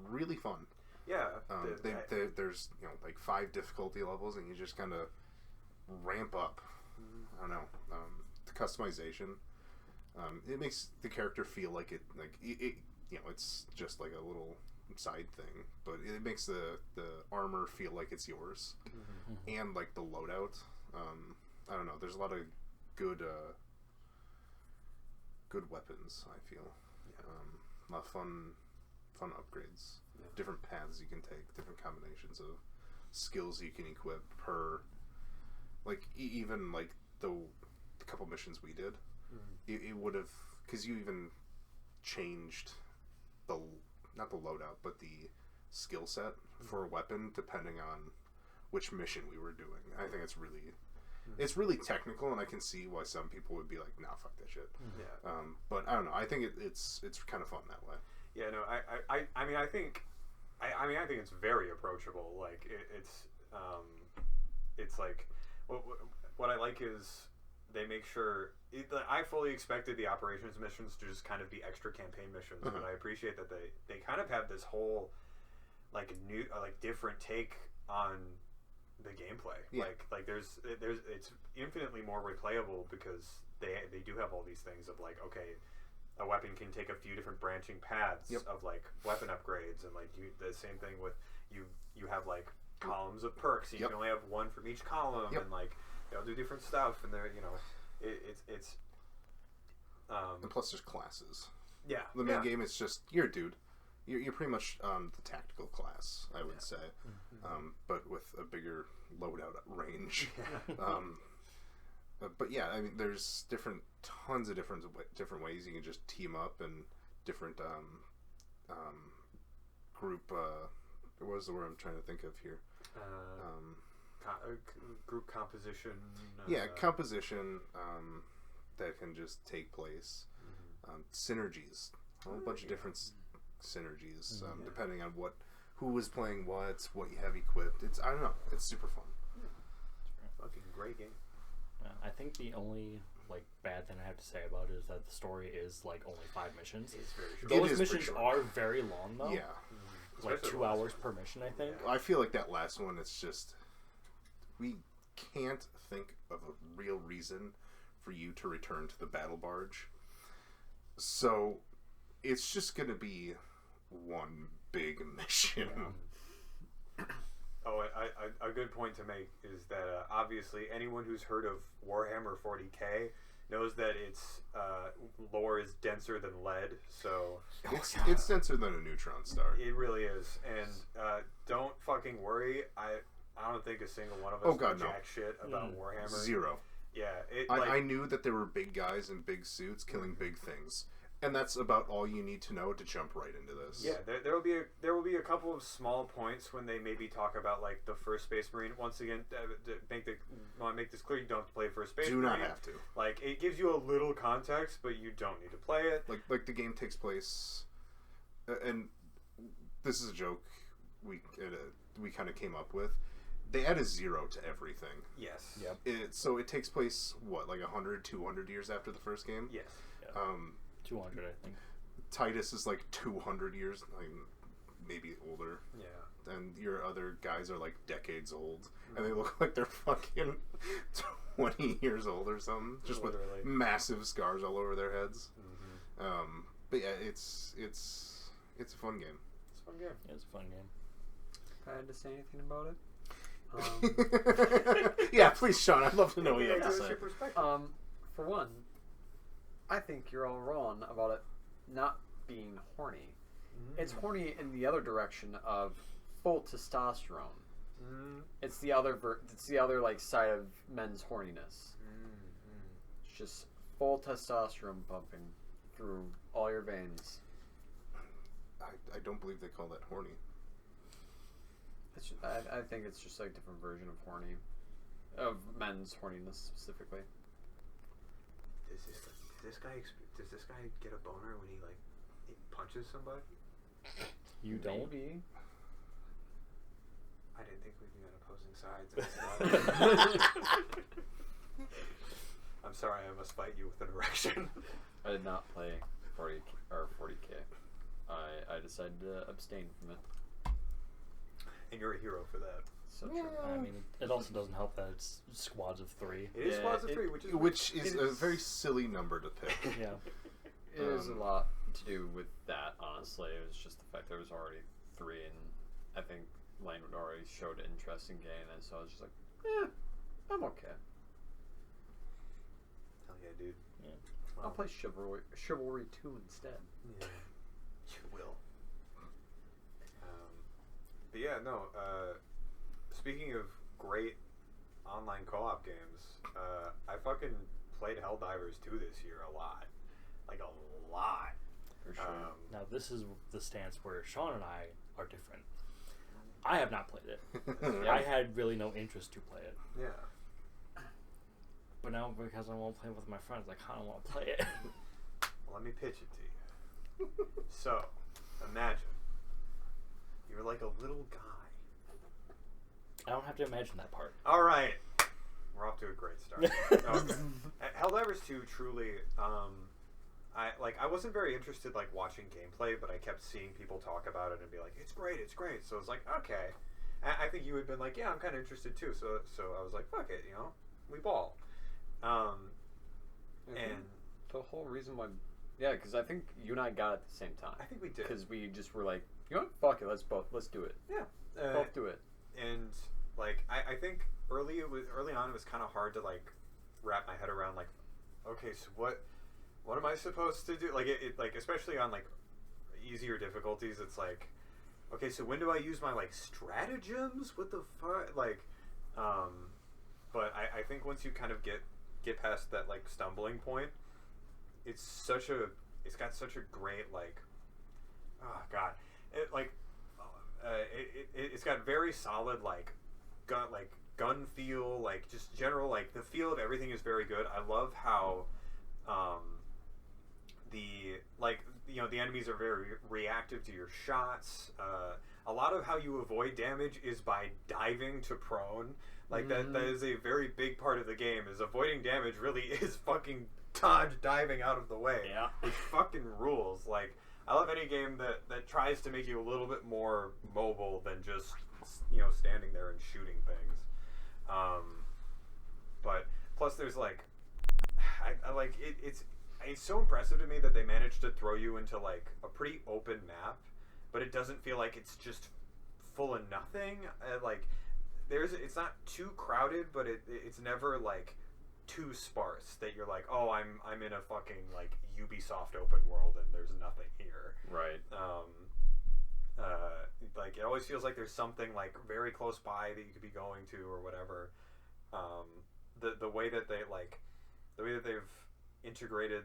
Speaker 3: really fun.
Speaker 1: Yeah.
Speaker 3: There's like 5 difficulty levels, and you just kind of ramp up. I don't know. The customization. It makes the character feel like it it's just like a little side thing, but it makes the armor feel like it's yours, and like the loadout. I don't know. There's a lot of good weapons. I feel a lot of fun upgrades, different paths you can take, different combinations of skills you can equip per. Like even like the couple missions we did. It would have, because you even changed not the loadout, but the skill set for a weapon depending on which mission we were doing. I think it's really technical, and I can see why some people would be like, "Nah, fuck that shit."
Speaker 1: Yeah.
Speaker 3: But I don't know. I think it's kind of fun that way.
Speaker 1: Yeah. No. I think it's very approachable. Like it's like what I like is they make sure. I fully expected the operations missions to just kind of be extra campaign missions, but I appreciate that they kind of have this whole like new different take on the gameplay.
Speaker 3: Yeah.
Speaker 1: Like there's it's infinitely more replayable because they do have all these things of like, okay, a weapon can take a few different branching paths of like weapon upgrades, and like the same thing with you have like columns of perks. So you can only have one from each column, and like they'll do different stuff, and they're it's
Speaker 3: and plus there's classes.
Speaker 1: Yeah.
Speaker 3: The main game is just you're a dude. You're pretty much the tactical class, I would say, but with a bigger loadout range. But yeah, I mean, there's tons of different ways you can just team up, and different group. What was the word I'm trying to think of here?
Speaker 1: Group composition.
Speaker 3: Composition that can just take place. Synergies, a whole bunch of different synergies, depending on who was playing what you have equipped. I don't know. It's super fun.
Speaker 1: Fucking great game.
Speaker 4: I think the only like bad thing I have to say about it is that the story is like only 5 missions.
Speaker 1: It's very short.
Speaker 3: It
Speaker 4: Those
Speaker 3: is
Speaker 4: missions
Speaker 3: pretty short.
Speaker 4: are very long though.
Speaker 3: Yeah.
Speaker 4: Like
Speaker 1: Especially
Speaker 4: 2
Speaker 1: the last
Speaker 4: hours
Speaker 1: one.
Speaker 4: per mission, I think.
Speaker 3: I feel like that last one, it's just... We can't think of a real reason for you to return to the battle barge. So, it's just going to be one big mission.
Speaker 1: Oh, a good point to make is that obviously anyone who's heard of Warhammer 40k knows that its lore is denser than lead, so
Speaker 3: It's denser than a neutron star.
Speaker 1: it really is. And don't fucking worry, I don't think a single one of us
Speaker 3: Oh, God,
Speaker 1: know
Speaker 3: no.
Speaker 1: jack shit about Warhammer.
Speaker 3: Zero.
Speaker 1: Yeah,
Speaker 3: I knew that there were big guys in big suits killing big things. And that's about all you need to know to jump right into this.
Speaker 1: Yeah, there will be a couple of small points when they maybe talk about like the first Space Marine. Once again, want to make this clear: you don't have to play first Space Marine.
Speaker 3: Do not have to.
Speaker 1: Like it gives you a little context, but you don't need to play it.
Speaker 3: Like the game takes place, and this is a joke we kind of came up with. They add a 0 to everything.
Speaker 1: Yes.
Speaker 4: Yep.
Speaker 3: So it takes place what, like 100, 200 years after the first game.
Speaker 1: Yes.
Speaker 4: 200, I think.
Speaker 3: Titus is like 200 years, like maybe older.
Speaker 1: Yeah.
Speaker 3: And your other guys are like decades old, and they look like they're fucking 20 years old or something, just
Speaker 1: Literally.
Speaker 3: with massive scars all over their heads.
Speaker 1: Mm-hmm.
Speaker 3: But yeah, it's a fun game.
Speaker 1: It's a fun game.
Speaker 4: Yeah, it's a fun game.
Speaker 2: If I had to say anything about it,
Speaker 3: Yeah, please, Sean. I'd love to know what you have
Speaker 1: Give
Speaker 3: to
Speaker 1: us
Speaker 3: say.
Speaker 1: your perspective.
Speaker 2: for one, I think you're all wrong about it not being horny. It's horny in the other direction of full testosterone. It's the other it's the other like side of men's horniness. It's just full testosterone pumping through all your veins.
Speaker 3: I don't believe they call that horny.
Speaker 2: It's just, I think it's just like a different version of horny, of men's horniness specifically.
Speaker 1: Does this guy get a boner when he punches somebody?
Speaker 4: You don't?
Speaker 2: Maybe.
Speaker 1: I didn't think we can get opposing sides. I'm sorry, I must fight you with an erection.
Speaker 2: I did not play 40K. I decided to abstain from it.
Speaker 1: And you're a hero for that.
Speaker 2: So true.
Speaker 4: I mean, it also doesn't help that it's squads of 3.
Speaker 1: It is
Speaker 2: Yeah,
Speaker 1: squads of
Speaker 2: it-
Speaker 1: 3,
Speaker 3: Which is
Speaker 2: It
Speaker 3: a
Speaker 2: is-
Speaker 3: very silly number to pick.
Speaker 4: Yeah.
Speaker 2: It has a lot to do with that, honestly. It was just the fact there was already 3, and I think Lane would already showed interest in getting it, so I was just like, I'm okay.
Speaker 1: Hell yeah, dude.
Speaker 4: Yeah.
Speaker 2: I'll play Chivalry 2 instead.
Speaker 1: Yeah. You will. But yeah, no. Speaking of great online co-op games, I fucking played Helldivers 2 this year a lot. Like a lot.
Speaker 2: For sure.
Speaker 4: Now, this is the stance where Sean and I are different. I have not played it.
Speaker 2: Yeah.
Speaker 4: I had really no interest to play it.
Speaker 1: Yeah.
Speaker 4: But now, because I won't play with my friends, I kind of want to play it.
Speaker 1: Well, let me pitch it to you. So, imagine you're like a little guy.
Speaker 4: I don't have to imagine that part.
Speaker 1: All right, we're off to a great start. Okay. Helldivers 2 truly. I wasn't very interested like watching gameplay, but I kept seeing people talk about it and be like, "It's great, it's great." So I was like, "Okay." I think you had been like, "Yeah, I'm kind of interested too." So I was like, "Fuck it," we ball. And
Speaker 2: the whole reason why, yeah, because I think you and I got it at the same time.
Speaker 1: I think we did.
Speaker 2: Because we just were like, you know what, fuck it, let's do it.
Speaker 1: Yeah.
Speaker 2: Both do it.
Speaker 1: And like I think early on it was kind of hard to like wrap my head around like, okay, so what am I supposed to do? Like it like especially on like easier difficulties, it's like, okay, so when do I use my like stratagems? What the fuck? Like, but I think once you kind of get past that like stumbling point, it's got such a great like, oh god, it's got very solid gun feel, like just general like the feel of everything is very good. I love how the enemies are very reactive to your shots. A lot of how you avoid damage is by diving to prone. Like that is a very big part of the game. Is avoiding damage really is fucking diving out of the way.
Speaker 4: Yeah.
Speaker 1: Which fucking rules. Like I love any game that tries to make you a little bit more mobile than just standing there and shooting things. But plus there's like I like it's so impressive to me that they managed to throw you into like a pretty open map, but it doesn't feel like it's just full of nothing. Like it's not too crowded, but it's never like too sparse that you're like, oh, I'm in a fucking like Ubisoft open world and there's nothing here.
Speaker 2: Right.
Speaker 1: Like it always feels like there's something like very close by that you could be going to or whatever. The way that they've integrated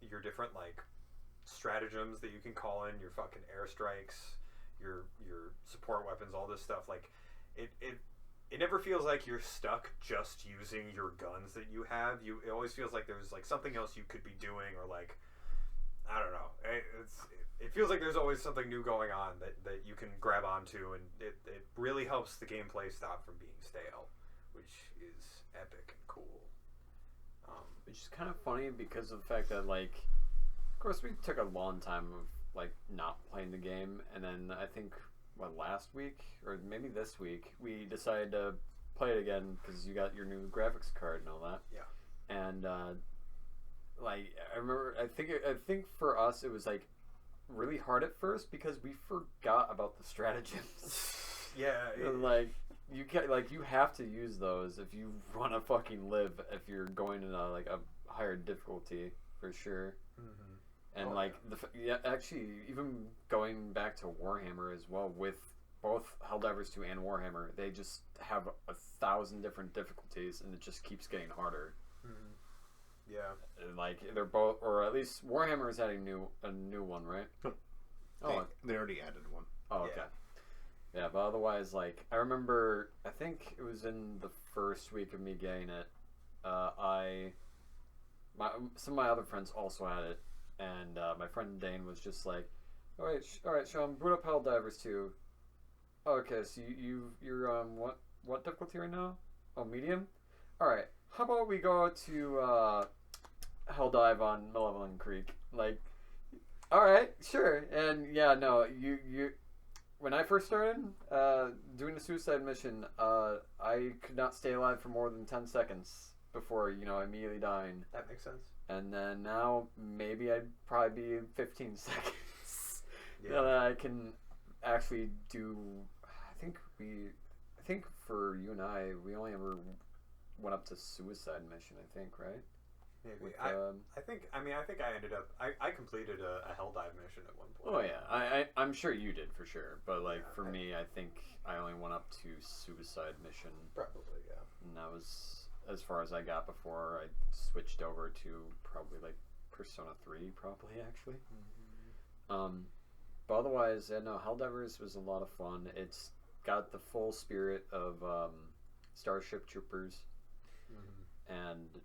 Speaker 1: your different like stratagems that you can call in, your fucking airstrikes, your support weapons, all this stuff, like it never feels like you're stuck just using your guns that you have. It always feels like there's like something else you could be doing, or like I don't know. It feels like there's always something new going on that you can grab onto, and it really helps the gameplay stop from being stale, which is epic and cool.
Speaker 2: Which is kind of funny because of the fact that, like, of course, we took a long time of like not playing the game, and then I think last week or maybe this week we decided to play it again because you got your new graphics card and all that.
Speaker 1: Yeah.
Speaker 2: And like I remember, I think for us it was like really hard at first because we forgot about the stratagems.
Speaker 1: Yeah.
Speaker 2: Like you have to use those if you want to fucking live. If you're going in a higher difficulty for sure. Mm-hmm. And actually, even going back to Warhammer as well, with both Helldivers 2 and Warhammer, they just have 1,000 different difficulties, and it just keeps getting harder.
Speaker 1: Mm-hmm. Yeah.
Speaker 2: And like they're both, or at least Warhammer is adding a new one, right?
Speaker 3: They already added one.
Speaker 2: Oh, okay. Yeah, but otherwise, like, I remember, I think it was in the first week of me getting it, some of my other friends also had it, and my friend Dane was just like, alright, Sean, boot up Helldivers 2. Oh, okay, so you're what difficulty right now? Oh, medium? Alright, how about we go to Helldive on Malevolent Creek? Like, alright, sure. And yeah, no, you when I first started doing the suicide mission, I could not stay alive for more than 10 seconds before, immediately dying.
Speaker 1: That makes sense.
Speaker 2: And then now, maybe I'd probably be 15 seconds.
Speaker 1: Yeah.
Speaker 2: Now that I can actually do... I think for you and I, we only ever went up to suicide mission, I think, right?
Speaker 1: Maybe.
Speaker 2: With,
Speaker 1: I think I ended up... I completed a Helldive mission at one point.
Speaker 2: Oh, yeah. I'm sure you did, for sure. But, like,
Speaker 1: Yeah,
Speaker 2: for me, I think I only went up to suicide mission.
Speaker 1: Probably, yeah.
Speaker 2: And that was as far as I got before I switched over to probably, like, Persona 3, probably, actually. Mm-hmm. But otherwise, yeah, no, Helldivers was a lot of fun. It's got the full spirit of Starship Troopers. Mm-hmm. And...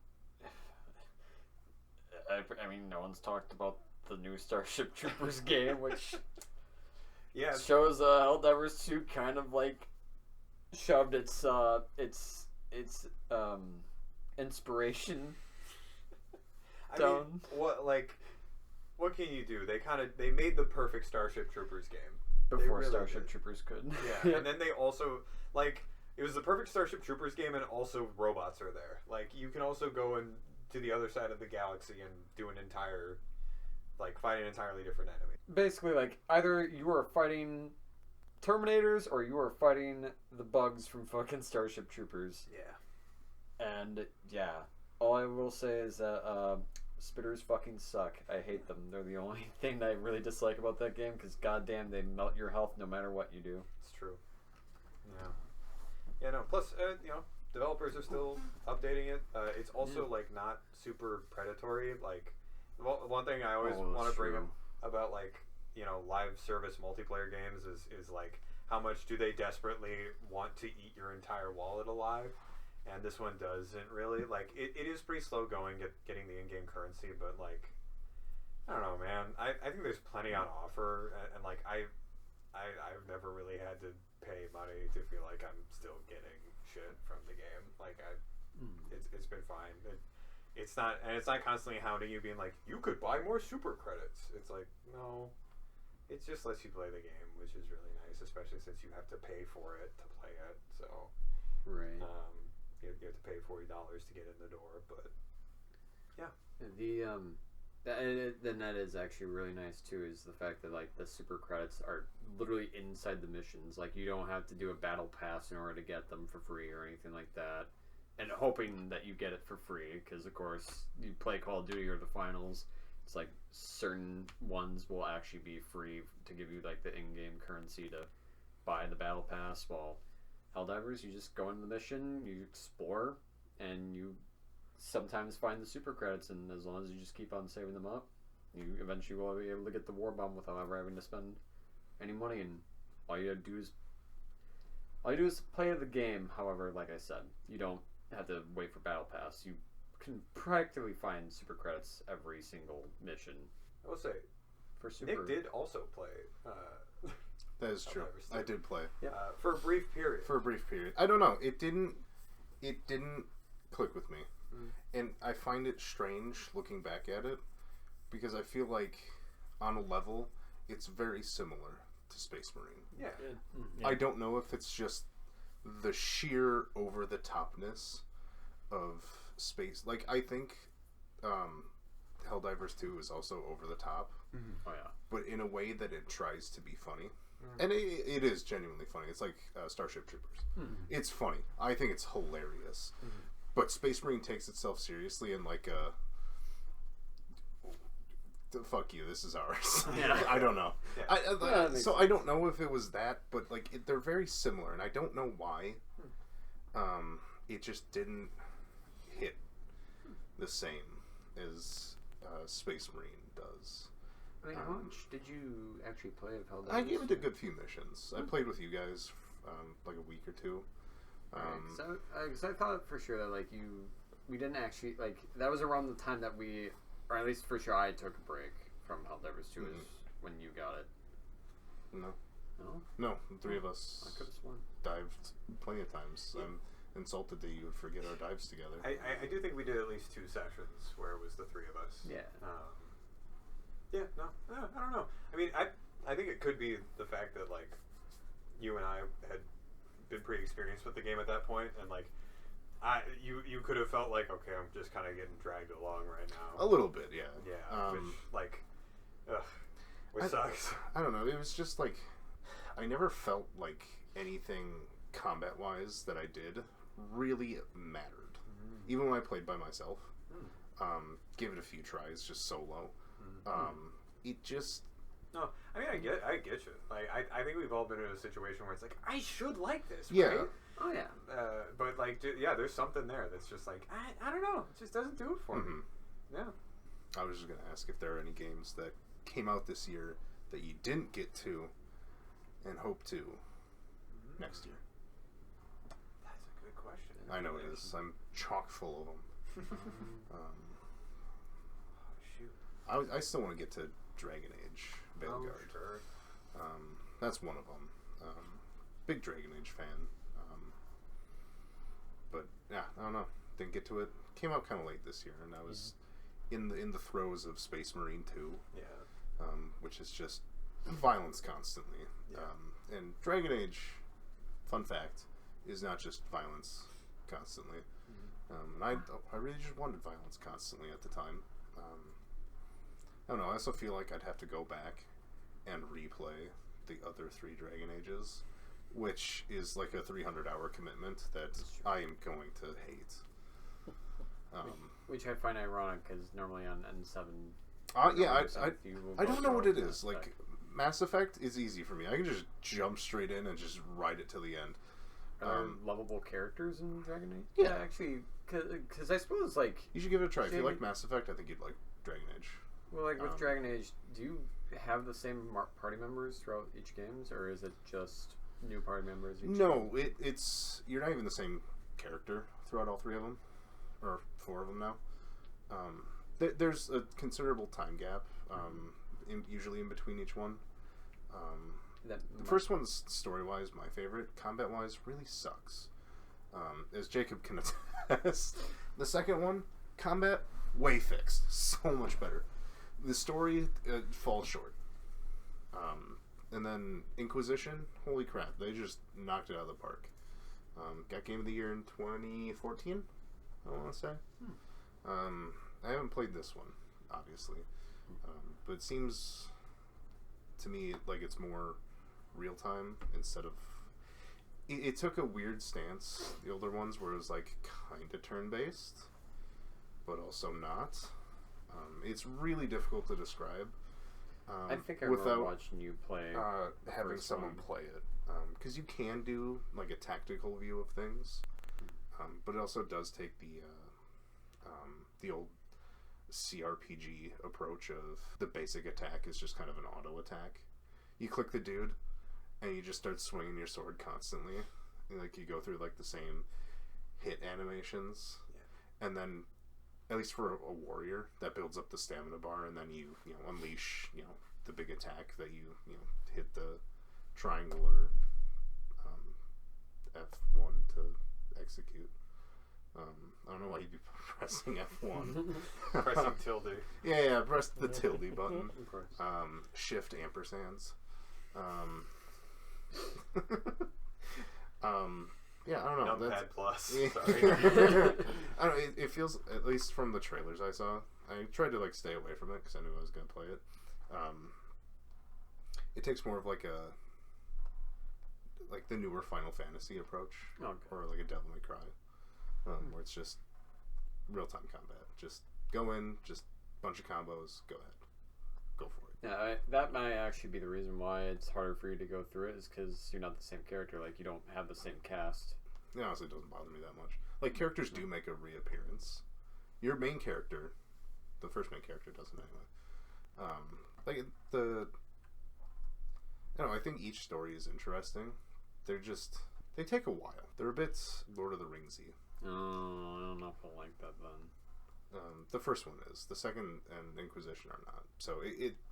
Speaker 2: I mean, no one's talked about the new Starship Troopers game, which shows Helldivers 2 kind of like shoved its inspiration down.
Speaker 1: What can you do? They made the perfect Starship Troopers game
Speaker 2: before really Starship Troopers could.
Speaker 1: Yeah, and then they also it was the perfect Starship Troopers game, and also robots are there. Like you can also go and to the other side of the galaxy and do fight an entirely different enemy.
Speaker 2: Basically, like, either you are fighting Terminators or you are fighting the bugs from fucking Starship Troopers.
Speaker 1: Yeah.
Speaker 2: And, yeah, all I will say is that spitters fucking suck. I hate them. They're the only thing that I really dislike about that game, because goddamn, they melt your health no matter what you do.
Speaker 1: It's true. Yeah. Yeah, no, plus, developers are still updating it. It's also not super predatory. Like one thing I always want to bring up about live service multiplayer games is like how much do they desperately want to eat your entire wallet alive, and this one doesn't really. Like it is pretty slow going getting the in-game currency, but I don't know, man. I think there's plenty on offer, and like I've never really had to pay money to feel like I'm still getting shit from the game. Like it's been fine. It's not constantly hounding you, being like, you could buy more super credits. It's like, no, it just lets you play the game, which is really nice, especially since you have to pay for it to play it. So
Speaker 2: Right.
Speaker 1: you have to pay $40 to get in the door, but yeah.
Speaker 2: Then that is actually really nice too. Is the fact that like the super credits are literally inside the missions. Like you don't have to do a battle pass in order to get them for free or anything like that. And hoping that you get it for free, because of course you play Call of Duty or the finals. It's like certain ones will actually be free to give you like the in-game currency to buy the battle pass. While Helldivers, you just go into the mission, you explore, and you sometimes find the super credits, and as long as you just keep on saving them up, you eventually will be able to get the war bomb without ever having to spend any money. And all you do is play the game. However, like I said, you don't have to wait for battle pass. You can practically find super credits every single mission.
Speaker 1: I will say,
Speaker 2: For super,
Speaker 1: Nick did also play.
Speaker 3: That is true. I did play
Speaker 1: For a brief period.
Speaker 3: for a brief period. I don't know. It didn't click with me, and I find it strange looking back at it because I feel like on a level it's very similar to Space Marine.
Speaker 1: Yeah.
Speaker 4: Yeah.
Speaker 3: I don't know if it's just the sheer over the topness of space. Like I think Helldivers 2 is also over the top,
Speaker 2: Oh yeah.
Speaker 3: but in a way that it tries to be funny. And it is genuinely funny. It's like Starship Troopers. It's funny. I think it's hilarious. But Space Marine takes itself seriously and like fuck you, this is ours.
Speaker 2: Yeah.
Speaker 3: I don't know.
Speaker 1: Yeah.
Speaker 3: So I don't know if it was that, but like they're very similar, and I don't know why. It just didn't hit the same as Space Marine does.
Speaker 2: I mean, how much did you actually play of Helldivers?
Speaker 3: I gave it a good few missions. I played with you guys like a week or two.
Speaker 2: Because I thought for sure that like we didn't actually like that was around the time that we, or at least for sure I took a break from Helldivers 2 is when you got it.
Speaker 3: No, the three of us
Speaker 2: I could have sworn.
Speaker 3: dived plenty of times. I'm insulted that you would forget our dives together.
Speaker 1: I do think we did at least 2 sessions where it was the 3 of us.
Speaker 2: Yeah.
Speaker 1: I don't know. I mean, I think it could be the fact that like you and I had been pretty experienced with the game at that point, and like you could have felt like, okay, I'm just kind of getting dragged along right now.
Speaker 3: A little bit, yeah.
Speaker 1: Yeah, which sucks.
Speaker 3: I don't know. It was just like I never felt like anything combat-wise that I did really mattered. Even when I played by myself, give it a few tries just solo. It just
Speaker 1: No, I mean, I get you. Like, I think we've all been in a situation where it's like, I should like this,
Speaker 3: Yeah.
Speaker 1: right?
Speaker 2: Oh yeah.
Speaker 1: But like, there's something there that's just like, I don't know, it just doesn't do it for me. Yeah.
Speaker 3: I was just gonna ask if there are any games that came out this year that you didn't get to and hope to next year.
Speaker 1: That's a good question.
Speaker 3: I know it is. I'm chock full of them.
Speaker 1: Shoot.
Speaker 3: I still want to get to Dragon Age Veilguard.
Speaker 1: Sure.
Speaker 3: That's one of them. Big Dragon Age fan. But yeah, I don't know. Didn't get to it. Came out kind of late this year, and I was in the throes of Space Marine 2,
Speaker 1: Yeah.
Speaker 3: which is just violence constantly.
Speaker 1: Yeah.
Speaker 3: And Dragon Age, fun fact, is not just violence constantly. And I really just wanted violence constantly at the time. I don't know. I also feel like I'd have to go back and replay the other 3 Dragon Ages, which is like a 300-hour commitment that I am going to hate.
Speaker 2: Which I find ironic because normally on N7.
Speaker 3: I don't know what it is. Like Mass Effect is easy for me. I can just jump straight in and just ride it to the end.
Speaker 2: Are there lovable characters in Dragon Age?
Speaker 3: Yeah.
Speaker 2: Actually, because I suppose like
Speaker 3: You should give it a try. If you
Speaker 2: Maybe-
Speaker 3: like Mass Effect, I think you'd like Dragon Age.
Speaker 2: well, like with Dragon Age, do you have the same party members throughout each games, or is it just new party members? Each
Speaker 3: No, it's you're not even the same character throughout all 3 of them, or 4 of them now. There's a considerable time gap usually in between each one.
Speaker 2: That
Speaker 3: The first one's story-wise my favorite. Combat-wise, really sucks. As Jacob can attest. The second one, combat, way fixed. So much better. The story falls short. And then Inquisition, holy crap, they just knocked it out of the park. Got Game of the Year in 2014, I want to say. I haven't played this one, obviously. But it seems to me like it's more real-time instead of... It took a weird stance, the older ones, where it was like kind of turn-based, but also not. It's really difficult to describe.
Speaker 2: I think I remember watching you play.
Speaker 3: Having someone play it, because you can do like a tactical view of things, but it also does take the old CRPG approach of the basic attack is just kind of an auto attack. You click the dude, and you just start swinging your sword constantly. Like you go through like the same hit animations, and then at least for a warrior, that builds up the stamina bar, and then you unleash the big attack that you hit the triangle or F1 to execute. I don't know why you'd be pressing F1.
Speaker 1: Pressing tilde.
Speaker 3: Yeah, press the tilde button.
Speaker 2: Of course.
Speaker 3: Shift ampersands. Yeah, I don't know.
Speaker 1: Numpad plus.
Speaker 3: Yeah.
Speaker 1: Sorry.
Speaker 3: I don't know. It feels, at least from the trailers I saw, I tried to like stay away from it because I knew I was going to play it. It takes more of like the newer Final Fantasy approach, or like a Devil May Cry, where it's just real time combat. Just go in, just bunch of combos, go ahead, go for it.
Speaker 2: Yeah, that might actually be the reason why it's harder for you to go through it, is because you're not the same character. Like, you don't have the same cast.
Speaker 3: It honestly doesn't bother me that much. Like, characters do make a reappearance. Your main character, the first main character doesn't anyway. I don't know, I think each story is interesting. They take a while. They're a bit Lord of the Ringsy.
Speaker 2: Oh, I don't know if I like that then.
Speaker 3: The first one is. The second and Inquisition are not. So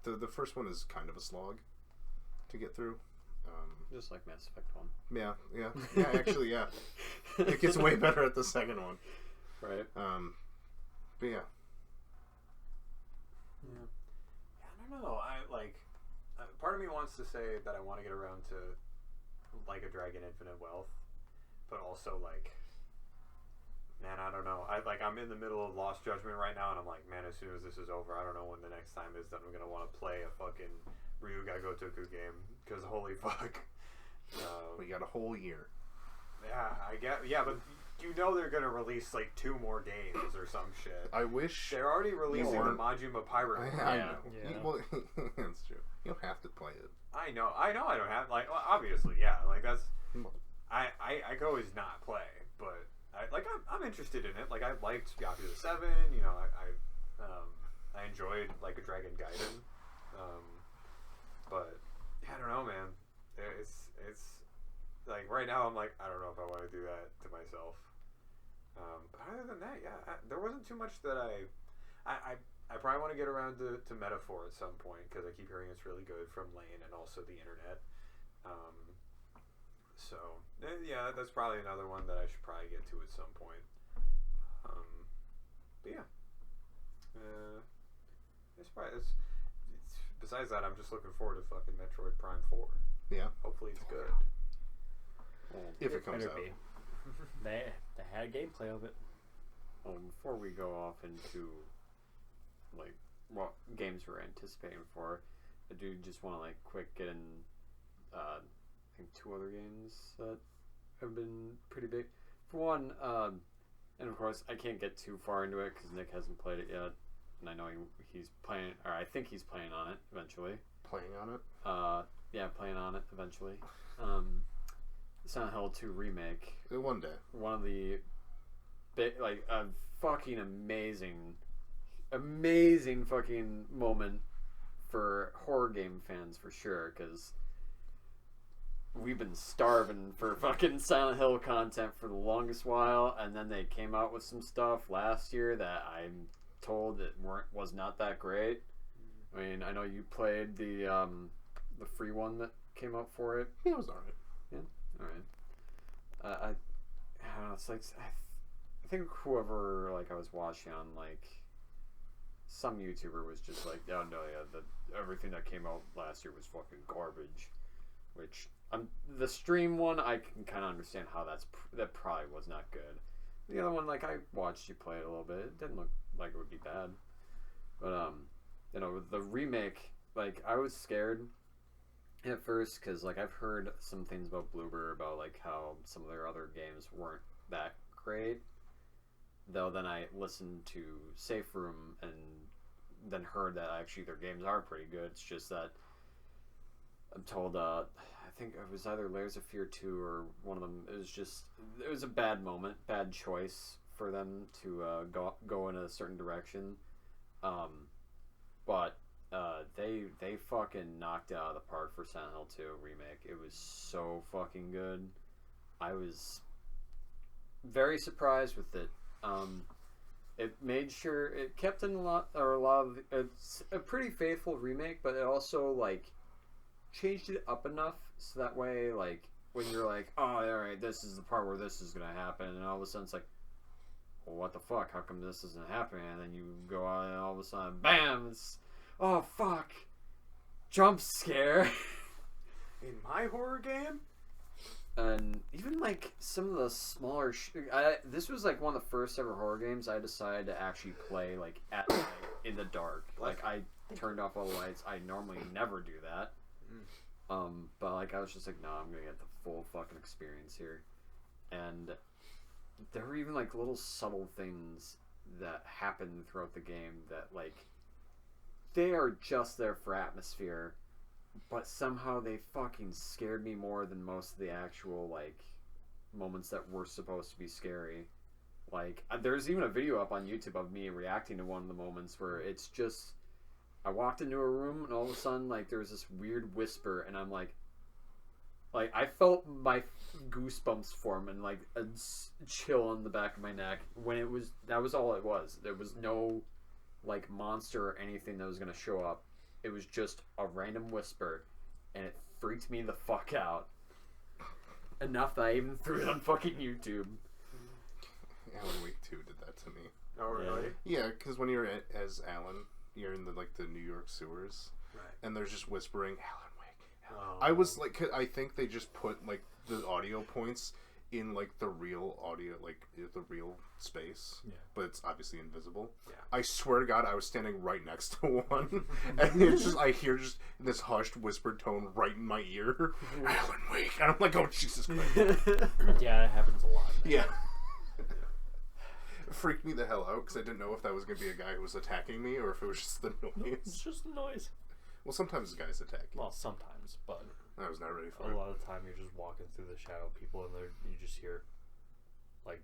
Speaker 3: the first one is kind of a slog to get through.
Speaker 2: Just like Mass Effect 1.
Speaker 3: Yeah, actually, yeah. It gets way better at the second one.
Speaker 2: Right.
Speaker 3: But yeah.
Speaker 1: Yeah, I don't know. Part of me wants to say that I want to get around to like a Dragon Infinite Wealth, but also like, man, I don't know. I'm in the middle of Lost Judgment right now, and I'm like, man, as soon as this is over, I don't know when the next time is that I'm gonna want to play a fucking Ryuga Gotoku game, because holy fuck.
Speaker 3: We got a whole year.
Speaker 1: Yeah, I get. Yeah, but they're gonna release like 2 more games or some shit.
Speaker 3: I wish
Speaker 1: they're already releasing the Majima Pirate.
Speaker 3: I know.
Speaker 4: Yeah.
Speaker 3: Well, that's true. You don't have to play it.
Speaker 1: I know. I don't have obviously, yeah. Like that's. I could always not play, but I'm interested in it. Like, I liked Yakuza 7. I enjoyed like a Dragon Gaiden. But I don't know, man. It's like right now I'm like, I don't know if I want to do that to myself. But other than that, yeah, there wasn't too much that I probably want to get around to Metaphor at some point, because I keep hearing it's really good from Lane and also the internet. So yeah, that's probably another one that I should probably get to at some point. But yeah, besides that, I'm just looking forward to fucking Metroid Prime 4.
Speaker 3: Yeah.
Speaker 1: Hopefully it's good.
Speaker 3: If it comes out.
Speaker 4: They had gameplay of it.
Speaker 2: Before we go off into like what games we're anticipating for, I do just want to like quick get in I think 2 other games that have been pretty big. For one, and of course I can't get too far into it because Nick hasn't played it yet, and I know he's playing, or I think he's playing on it eventually.
Speaker 3: Playing on it?
Speaker 2: Yeah, playing on it eventually. Silent Hill 2 remake.
Speaker 3: One day.
Speaker 2: One of the big, like, a fucking amazing fucking moment for horror game fans for sure, because we've been starving for fucking Silent Hill content for the longest while, and then they came out with some stuff last year that I'm told that was not that great. I mean, I know you played the free one that came out for it.
Speaker 3: Yeah, it was alright.
Speaker 2: Yeah, all right. I don't know. It's like I think whoever like I was watching on like some YouTuber was just like, oh no, yeah, everything that came out last year was fucking garbage. Which the stream one I can kind of understand how that probably was not good. The other one, like I watched you play it a little bit. It didn't look like it would be bad, but you know, the remake, like I was scared at first because like I've heard some things about Bloober about like how some of their other games weren't that great. Though then I listened to Safe Room and then heard that actually their games are pretty good. It's just that I'm told I think it was either Layers of Fear 2 or one of them. It was a bad moment, bad choice for them to go in a certain direction. But they fucking knocked it out of the park for Silent Hill 2 remake. It was so fucking good. I was very surprised with it. It made sure it kept in a lot of. It's a pretty faithful remake, but it also like changed it up enough so that way, like when you're like, oh, all right, this is the part where this is gonna happen, and all of a sudden it's like, well, what the fuck? How come this isn't happening? And then you go on, and all of a sudden, bam! It's, oh fuck! Jump scare.
Speaker 1: In my horror game?
Speaker 2: And even like some of the smaller this was like one of the first ever horror games I decided to actually play like at night in the dark. Like I turned off all the lights. I normally never do that. But like I was just like, no, I'm gonna get the full fucking experience here. And there were even like little subtle things that happened throughout the game that like they are just there for atmosphere. But somehow they fucking scared me more than most of the actual, like, moments that were supposed to be scary. Like, there's even a video up on YouTube of me reacting to one of the moments where it's just... I walked into a room and all of a sudden, like, there was this weird whisper and I'm like... Like, I felt my goosebumps form and, like, a chill on the back of my neck when it was... That was all it was. There was no, like, monster or anything that was going to show up. It was just a random whisper, and it freaked me the fuck out. Enough that I even threw it on fucking YouTube.
Speaker 3: Alan Wake 2 did that to me.
Speaker 1: Oh, really?
Speaker 3: Yeah, because when you're as Alan, you're in the New York sewers,
Speaker 1: Right.
Speaker 3: and there's just whispering, Alan Wake.
Speaker 1: Oh.
Speaker 3: I was like, I think they just put like the audio points in like the real audio, like the real space, but it's obviously invisible.
Speaker 1: Yeah.
Speaker 3: I swear to God, I was standing right next to one, and it's just I hear just this hushed, whispered tone right in my ear, Alan Wake, and I'm like, oh Jesus Christ!
Speaker 4: Yeah, it happens a lot.
Speaker 3: Yeah. It freaked me the hell out because I didn't know if that was going to be a guy who was attacking me or if it was just the noise.
Speaker 4: It's just the noise.
Speaker 3: Well, sometimes the guys attack you.
Speaker 4: Well, sometimes, but
Speaker 3: I was not ready for
Speaker 4: a
Speaker 3: it.
Speaker 4: lot of the time you're just walking through the shadow people and you just hear, like,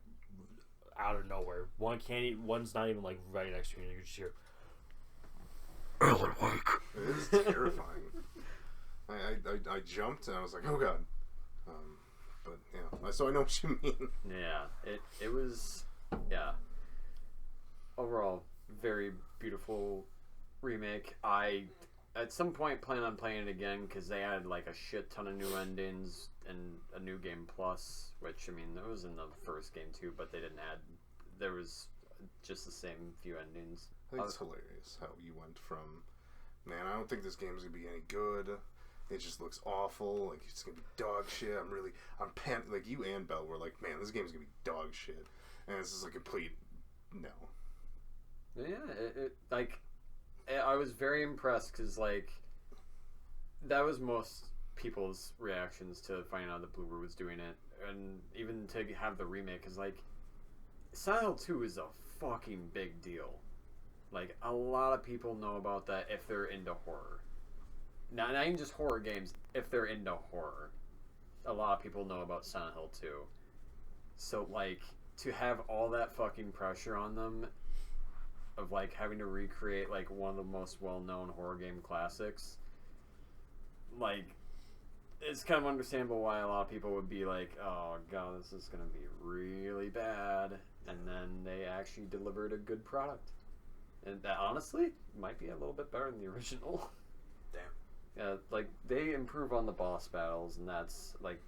Speaker 4: out of nowhere. One's not even, like, right next to you and you just hear, Alan Wake.
Speaker 3: It is terrifying. I jumped and I was like, oh God. But, yeah. So I know what you mean.
Speaker 2: Yeah, it was, yeah. Overall, very beautiful remake. I at some point plan on playing it again because they added like a shit ton of new endings and a new game plus, which I mean it was in the first game too, but they didn't add. There was just the same few endings.
Speaker 3: I think it's hilarious how you went from, man, I don't think this game's gonna be any good. It just looks awful. Like it's gonna be dog shit. I'm like you and Belle were like, man, this game's gonna be dog shit, and this is a complete no.
Speaker 2: Yeah, it like. I was very impressed because, like, that was most people's reactions to finding out that Bloober was doing it. And even to have the remake, because, like, Silent Hill 2 is a fucking big deal. Like, a lot of people know about that if they're into horror. Not even just horror games, if they're into horror. A lot of people know about Silent Hill 2. So, like, to have all that fucking pressure on them of like having to recreate like one of the most well-known horror game classics, like it's kind of understandable why a lot of people would be like, oh God, this is gonna be really bad, and then they actually delivered a good product. and that honestly might be a little bit better than the original.
Speaker 1: Damn.
Speaker 2: Yeah, like they improve on the boss battles, and that's like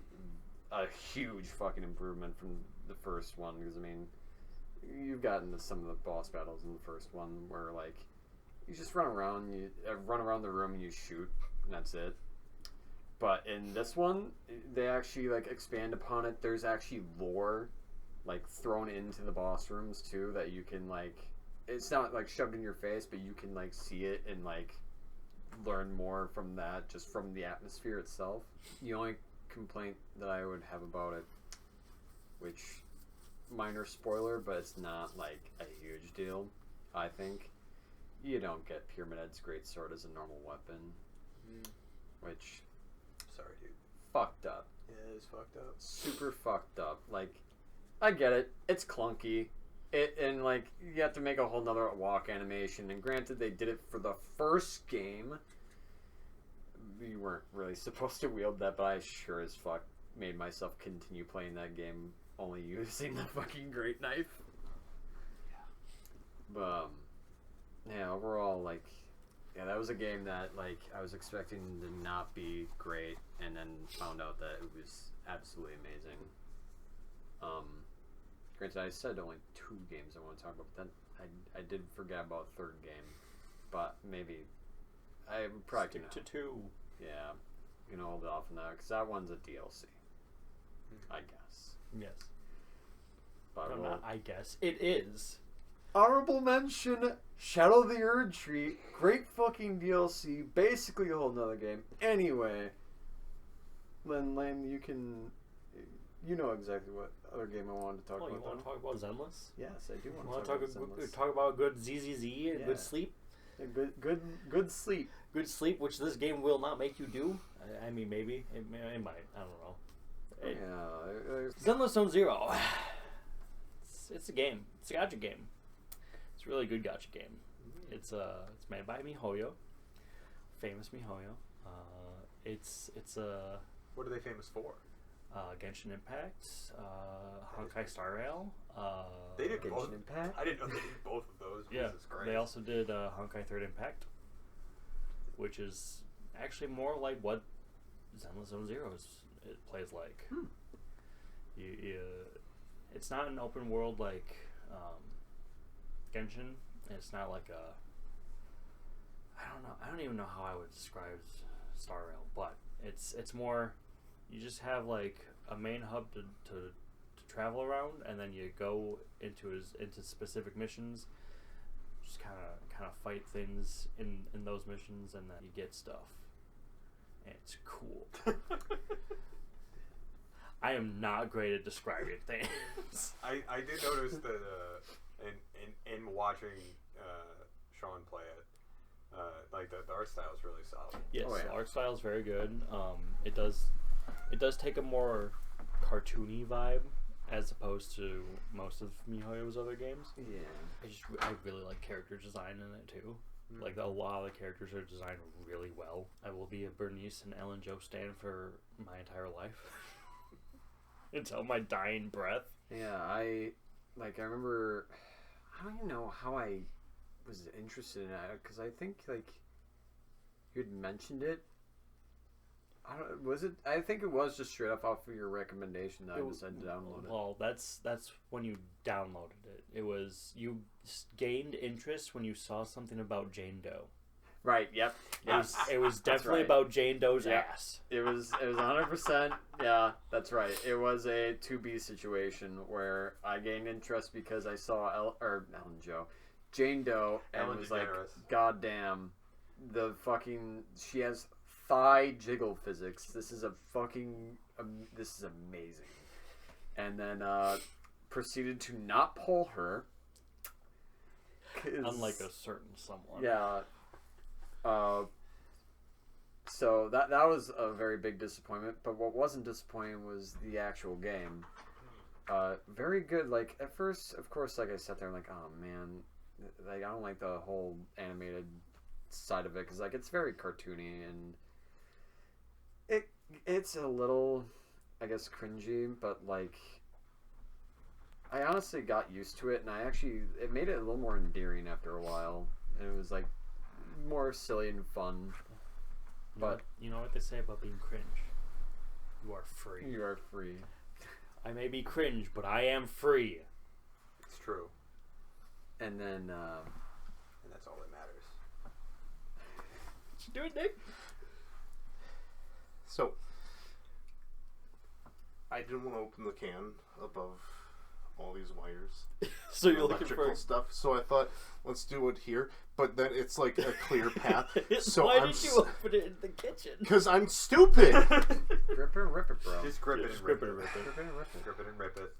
Speaker 2: a huge fucking improvement from the first one. Because I mean, you've gotten to some of the boss battles in the first one where like you just run around, run around the room and you shoot, and that's it. But in this one, they actually like expand upon it. There's actually lore like thrown into the boss rooms too that you can like. It's not like shoved in your face, but you can like see it and like learn more from that, just from the atmosphere itself. The only complaint that I would have about it, which minor spoiler, but it's not like a huge deal, I think, you don't get Pyramid Head's greatsword as a normal weapon, which
Speaker 1: Sorry, dude.
Speaker 2: fucked up.
Speaker 1: Yeah, it is fucked up.
Speaker 2: Super fucked up. Like, I get it. It's clunky. And like you have to make a whole nother walk animation. And granted, they did it for the first game. You weren't really supposed to wield that, but I sure as fuck made myself continue playing that game only using the fucking great knife. But yeah, overall, like, yeah, that was a game that like I was expecting to not be great, and then found out that it was absolutely amazing. Granted, I said only 2 games I want to talk about, but then I did forget about a third game. But maybe I probably
Speaker 4: Stick
Speaker 2: can.
Speaker 4: to 2.
Speaker 2: Yeah, you can hold off on that because that one's a DLC, I guess.
Speaker 4: Yes.
Speaker 2: But
Speaker 4: No,
Speaker 2: we'll-
Speaker 4: not I guess. It is.
Speaker 2: Honorable mention: Shadow of the Erdtree. Great fucking DLC. Basically a whole nother game. Anyway, Lane, you can. You know exactly what other game I wanted to talk
Speaker 4: Oh, you
Speaker 2: about.
Speaker 4: want to talk about Zenless?
Speaker 2: Yes, I do
Speaker 4: You
Speaker 2: want
Speaker 4: want
Speaker 2: to
Speaker 4: to
Speaker 2: talk about Zenless.
Speaker 4: talk about good ZZZ and
Speaker 2: Yeah.
Speaker 4: good sleep?
Speaker 2: Yeah, good sleep.
Speaker 4: Good sleep, which this game will not make you do. I mean, maybe. It might. I don't know. Zenless Zone Zero. It's a game. It's a gacha game. It's a really good gacha game. It's made by MiHoYo, famous MiHoYo. It's a
Speaker 1: What are they famous for?
Speaker 4: Genshin Impact, Honkai Star Rail.
Speaker 1: They did
Speaker 2: Genshin
Speaker 1: both.
Speaker 2: Impact?
Speaker 1: I didn't know they did both of those.
Speaker 4: Yeah,
Speaker 1: Jesus Christ.
Speaker 4: they also did Honkai Third Impact, which is actually more like what Zenless Zone Zero it plays like. It's not an open world like Genshin. It's not like a. I don't know. I don't even know how I would describe Star Rail, but it's more. You just have like a main hub to travel around, and then you go into specific missions. Just kind of fight things in those missions, and then you get stuff. And it's cool. I am not great at describing things.
Speaker 1: I did notice that in watching Sean play it, like the art style is really solid.
Speaker 4: Yes,
Speaker 2: Oh, yeah.
Speaker 4: the art style is very good. It does take a more cartoony vibe as opposed to most of MiHoYo's other games.
Speaker 2: Yeah.
Speaker 4: I really like character design in it too. Like a lot of the characters are designed really well. I will be a Bernice and Ellen Jo stan for my entire life until my dying breath.
Speaker 2: Yeah, I remember. I don't even know how I was interested in it because I think like you had mentioned it. I think it was just straight up off of your recommendation that I decided to download it.
Speaker 4: Well, that's when you downloaded it. It was you gained interest when you saw something about Jane Doe.
Speaker 2: Right. Yep.
Speaker 4: It was definitely
Speaker 2: right.
Speaker 4: about Jane Doe's
Speaker 2: Yep.
Speaker 4: ass.
Speaker 2: It was 100%. Yeah, that's right. It was a 2B situation where I gained interest because I saw Jane Doe, and
Speaker 1: Ellen
Speaker 2: was like,
Speaker 1: DeGeneres.
Speaker 2: God damn, she has thigh jiggle physics. This is this is amazing. And then proceeded to not pull her.
Speaker 4: Unlike a certain someone.
Speaker 2: Yeah. So that was a very big disappointment. But what wasn't disappointing was the actual game. Very good. Like at first, of course, like I sat there, I'm like, oh man, like I don't like the whole animated side of it because like it's very cartoony and it's a little, I guess, cringy. But like, I honestly got used to it, and it made it a little more endearing after a while. And it was like more silly and fun. But
Speaker 4: you know what they say about being cringe? You are free.
Speaker 2: You are free.
Speaker 4: I may be cringe, but I am free.
Speaker 1: It's true.
Speaker 2: And then,
Speaker 1: and that's all that matters.
Speaker 4: What you doing, Nick?
Speaker 3: So, I didn't want to open the can above all these wires.
Speaker 4: So you're looking
Speaker 3: electrical
Speaker 4: for
Speaker 3: stuff. So I thought, let's do it here. But then it's like a clear path. So
Speaker 4: Why did you open it in the kitchen?
Speaker 3: Because I'm stupid.
Speaker 2: grip it and rip it, bro.
Speaker 1: Just grip it
Speaker 4: Just
Speaker 1: and rip
Speaker 4: grip
Speaker 1: it.
Speaker 4: it and rip it.
Speaker 2: Grip it and rip it.
Speaker 1: Grip it and rip it.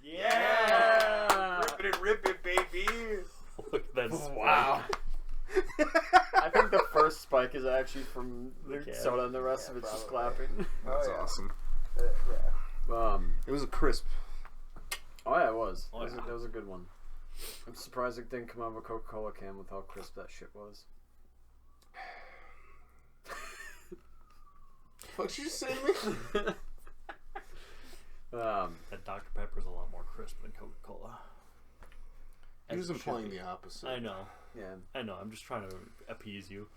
Speaker 4: Yeah!
Speaker 1: Grip it and rip it, baby.
Speaker 4: Look at that spike.
Speaker 2: Wow. I think the first spike is actually from the
Speaker 4: Okay.
Speaker 2: soda, and the rest of it's just
Speaker 1: probably.
Speaker 2: clapping.
Speaker 3: That's
Speaker 1: Oh, yeah.
Speaker 3: awesome.
Speaker 1: Yeah.
Speaker 3: It was a crisp.
Speaker 2: Oh yeah, it was.
Speaker 4: Oh, yeah.
Speaker 2: That was a good one. I'm surprised it didn't come out of a Coca-Cola can with how crisp that shit was.
Speaker 3: Fuck you say to me?
Speaker 4: That Dr. Pepper's a lot more crisp than Coca-Cola.
Speaker 3: He was
Speaker 4: As it should
Speaker 3: implying
Speaker 4: be.
Speaker 3: the opposite.
Speaker 4: I know.
Speaker 2: Yeah.
Speaker 4: I know. I'm just trying to appease you.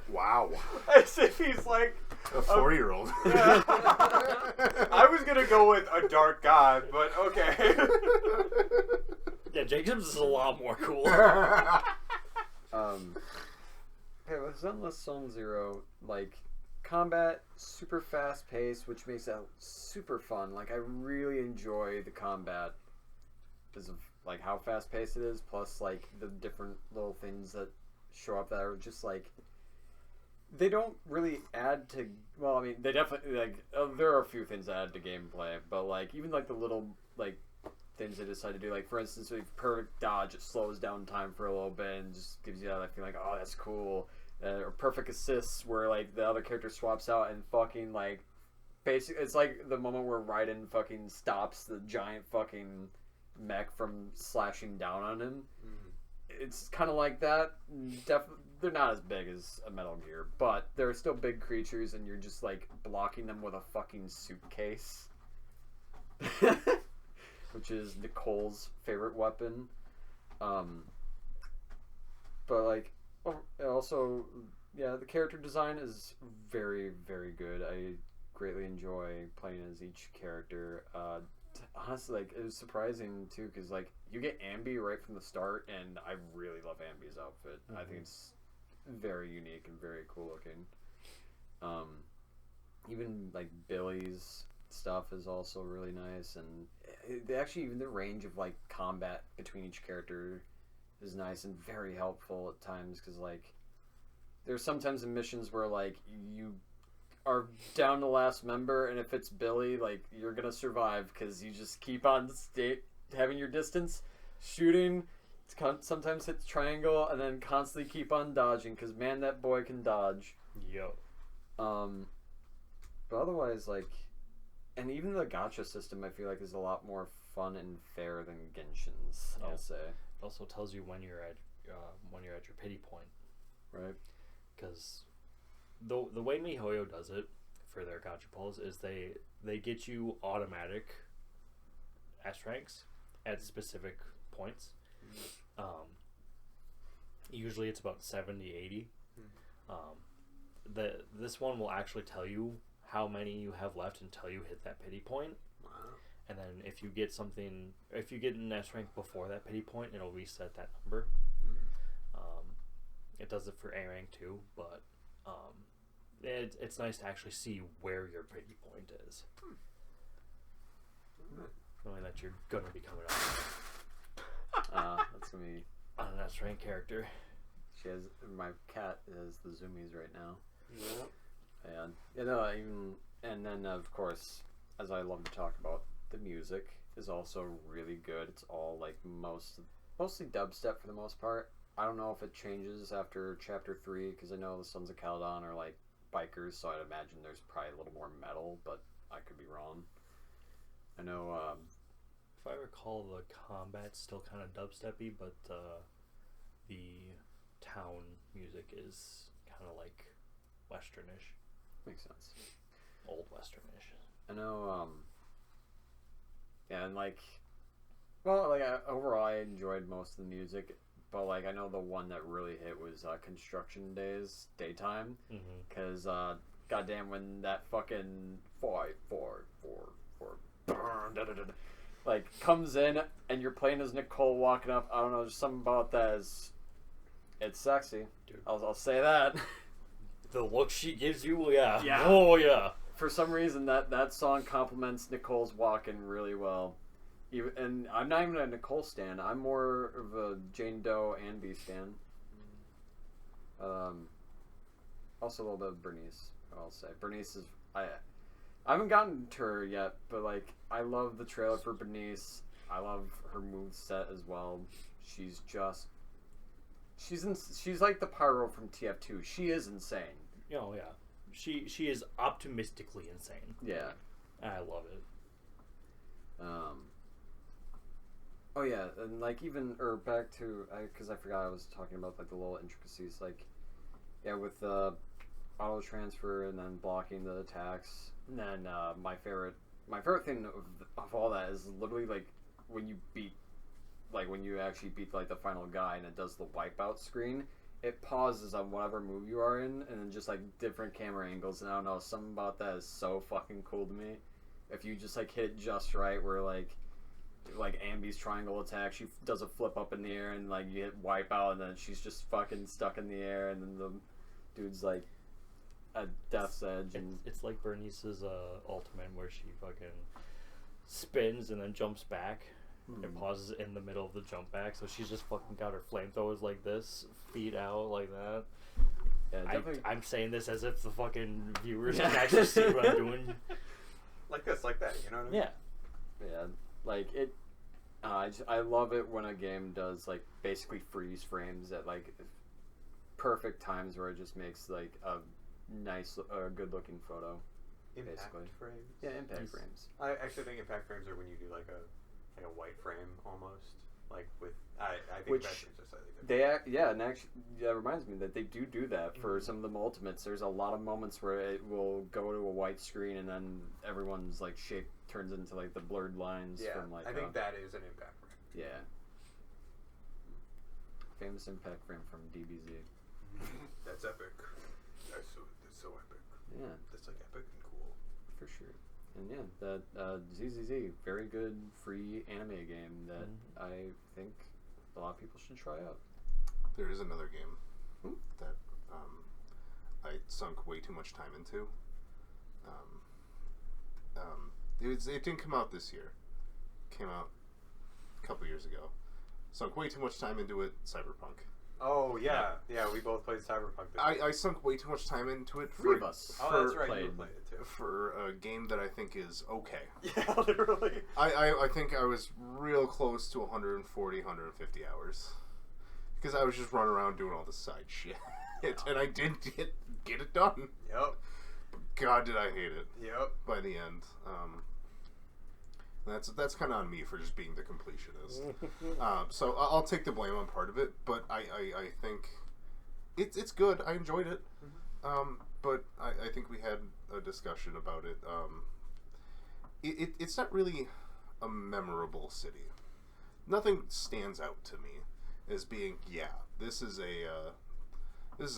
Speaker 3: Wow.
Speaker 1: As if he's like
Speaker 3: A 4-year-old.
Speaker 1: I was gonna go with a dark god, but okay.
Speaker 4: Yeah, Jacobs is a lot more cool.
Speaker 2: Okay, with Zenless Zone Zero, like, combat, super fast paced, which makes it super fun. Like, I really enjoy the combat because of, like, how fast paced it is, plus, like, the different little things that show up that are just, like, they don't really add to, well, I mean, they definitely, like, there are a few things that add to gameplay, but, like, even, like, the little, like, things they decide to do, like, for instance, with perfect dodge, it slows down time for a little bit and just gives you that feeling like, oh, that's cool. Or perfect assists where, like, the other character swaps out and fucking, like, basically, it's like the moment where Raiden fucking stops the giant fucking mech from slashing down on him. It's kind of like that. They're not as big as a Metal Gear, but they're still big creatures, and you're just, like, blocking them with a fucking suitcase. Which is Nicole's favorite weapon. But, like, also, yeah, the character design is very, very good. I greatly enjoy playing as each character. Honestly, like, it was surprising, too, because, like, you get Ambi right from the start, and I really love Ambi's outfit. I think it's very unique and very cool looking. Even, like, Billy's stuff is also really nice, and even the range of, like, combat between each character is nice and very helpful at times, because, like, there's sometimes in missions where, like, you are down the last member, and if it's Billy, like, you're gonna survive because you just keep on having your distance, shooting, sometimes hit triangle, and then constantly keep on dodging, because, man, that boy can dodge.
Speaker 4: Yo.
Speaker 2: But otherwise, like, and even the gacha system, I feel like, is a lot more fun and fair than Genshin's.
Speaker 4: Yeah.
Speaker 2: I'll say.
Speaker 4: It also tells you when you're at your pity point,
Speaker 2: Right.
Speaker 4: because the way MiHoYo does it for their gacha pulls is they get you automatic S ranks at specific points. Usually it's about 70, 80. This one will actually tell you how many you have left until you hit that pity point.
Speaker 1: Wow.
Speaker 4: And then if you get an S rank before that pity point, it'll reset that number. It does it for A rank too, but it's nice to actually see where your pity point is. Knowing that you're gonna be coming up
Speaker 2: That's gonna be.
Speaker 4: on an S rank character.
Speaker 2: My cat has the zoomies right now.
Speaker 1: Yeah.
Speaker 2: And and then of course, as I love to talk about, the music is also really good. It's all like mostly dubstep for the most part. I don't know if it changes after Chapter 3, because I know the Sons of Caledon are like bikers, so I'd imagine there's probably a little more metal, but I could be wrong. I know.
Speaker 4: If I recall, the combat's still kind of dubsteppy, but the town music is kind of like westernish.
Speaker 2: Makes sense.
Speaker 4: old westernish.
Speaker 2: I know. Yeah, and like, well, like overall, I enjoyed most of the music, but like I know the one that really hit was Construction Days Daytime, because goddamn when that fucking 5-4-4-4 like comes in and you're playing as Nicole walking up, I don't know, there's something about that is, it's sexy.
Speaker 4: Dude.
Speaker 2: I'll say that.
Speaker 4: The look she gives you, yeah.
Speaker 2: Yeah.
Speaker 4: Oh yeah.
Speaker 2: For some reason, that song complements Nicole's walking really well. And I'm not even a Nicole stan. I'm more of a Jane Doe and B stan. Also a little bit of Bernice, I'll say. Bernice is... I haven't gotten to her yet, but like I love the trailer for Bernice. I love her moveset as well. She's just... She's like the Pyro from TF2. She is insane.
Speaker 4: Oh yeah. She is optimistically insane.
Speaker 2: Yeah.
Speaker 4: I love it.
Speaker 2: Oh yeah, and like even back to because I forgot I was talking about like the little intricacies, like yeah, with the auto transfer and then blocking the attacks. And then my favorite thing of all that is literally like when you actually beat like the final guy and it does the wipeout screen. It pauses on whatever move you are in, and then just like different camera angles. And I don't know, something about that is so fucking cool to me. If you just like hit it just right, where like Ambi's triangle attack, she does a flip up in the air, and like you hit wipeout, and then she's just fucking stuck in the air, and then the dude's like at death's edge. And
Speaker 4: it's like Bernice's ultimate where she fucking spins and then jumps back. It pauses in the middle of the jump back, so she's just fucking got her flamethrowers like this, feet out like that. Yeah, I'm saying this as if the fucking viewers can actually see what I'm doing.
Speaker 1: Like this, like that, you know what I mean?
Speaker 4: Yeah.
Speaker 2: Yeah, like it. I love it when a game does like basically freeze frames at like perfect times where it just makes like a nice, good looking photo.
Speaker 1: Impact
Speaker 2: basically.
Speaker 1: frames.
Speaker 2: Yeah, impact frames.
Speaker 1: I actually think impact frames are when you do like a white frame almost, like with I think impact frames are slightly different.
Speaker 2: And actually that reminds me that they do that for some of the ultimates. There's a lot of moments where it will go to a white screen and then everyone's like shape turns into like the blurred lines from like
Speaker 1: I think that is an impact frame.
Speaker 2: Yeah. Famous impact frame from DBZ.
Speaker 1: That's epic. That's so epic.
Speaker 2: Yeah.
Speaker 1: That's like epic and cool.
Speaker 2: For sure. And yeah, that ZZZ, very good free anime game that I think a lot of people should try out.
Speaker 3: There is another game that I sunk way too much time into. It didn't come out this year. It came out a couple years ago. Sunk way too much time into it. Cyberpunk.
Speaker 1: Oh yeah, we both played Cyberpunk.
Speaker 3: I sunk way too much time into it.
Speaker 2: Three of us.
Speaker 1: Oh, that's right. You played it too.
Speaker 3: For a game that I think is okay.
Speaker 1: Yeah, literally.
Speaker 3: I think I was real close to 140, 150 hours. Because I was just running around doing all the side shit. And I did get it done.
Speaker 1: Yep.
Speaker 3: But God, did I hate it.
Speaker 1: Yep.
Speaker 3: By the end. That's kind of on me for just being the completionist. So I'll take the blame on part of it, but I think it's good. I enjoyed it. But I think we had a discussion about it. It's not really a memorable city. Nothing stands out to me as being, this is a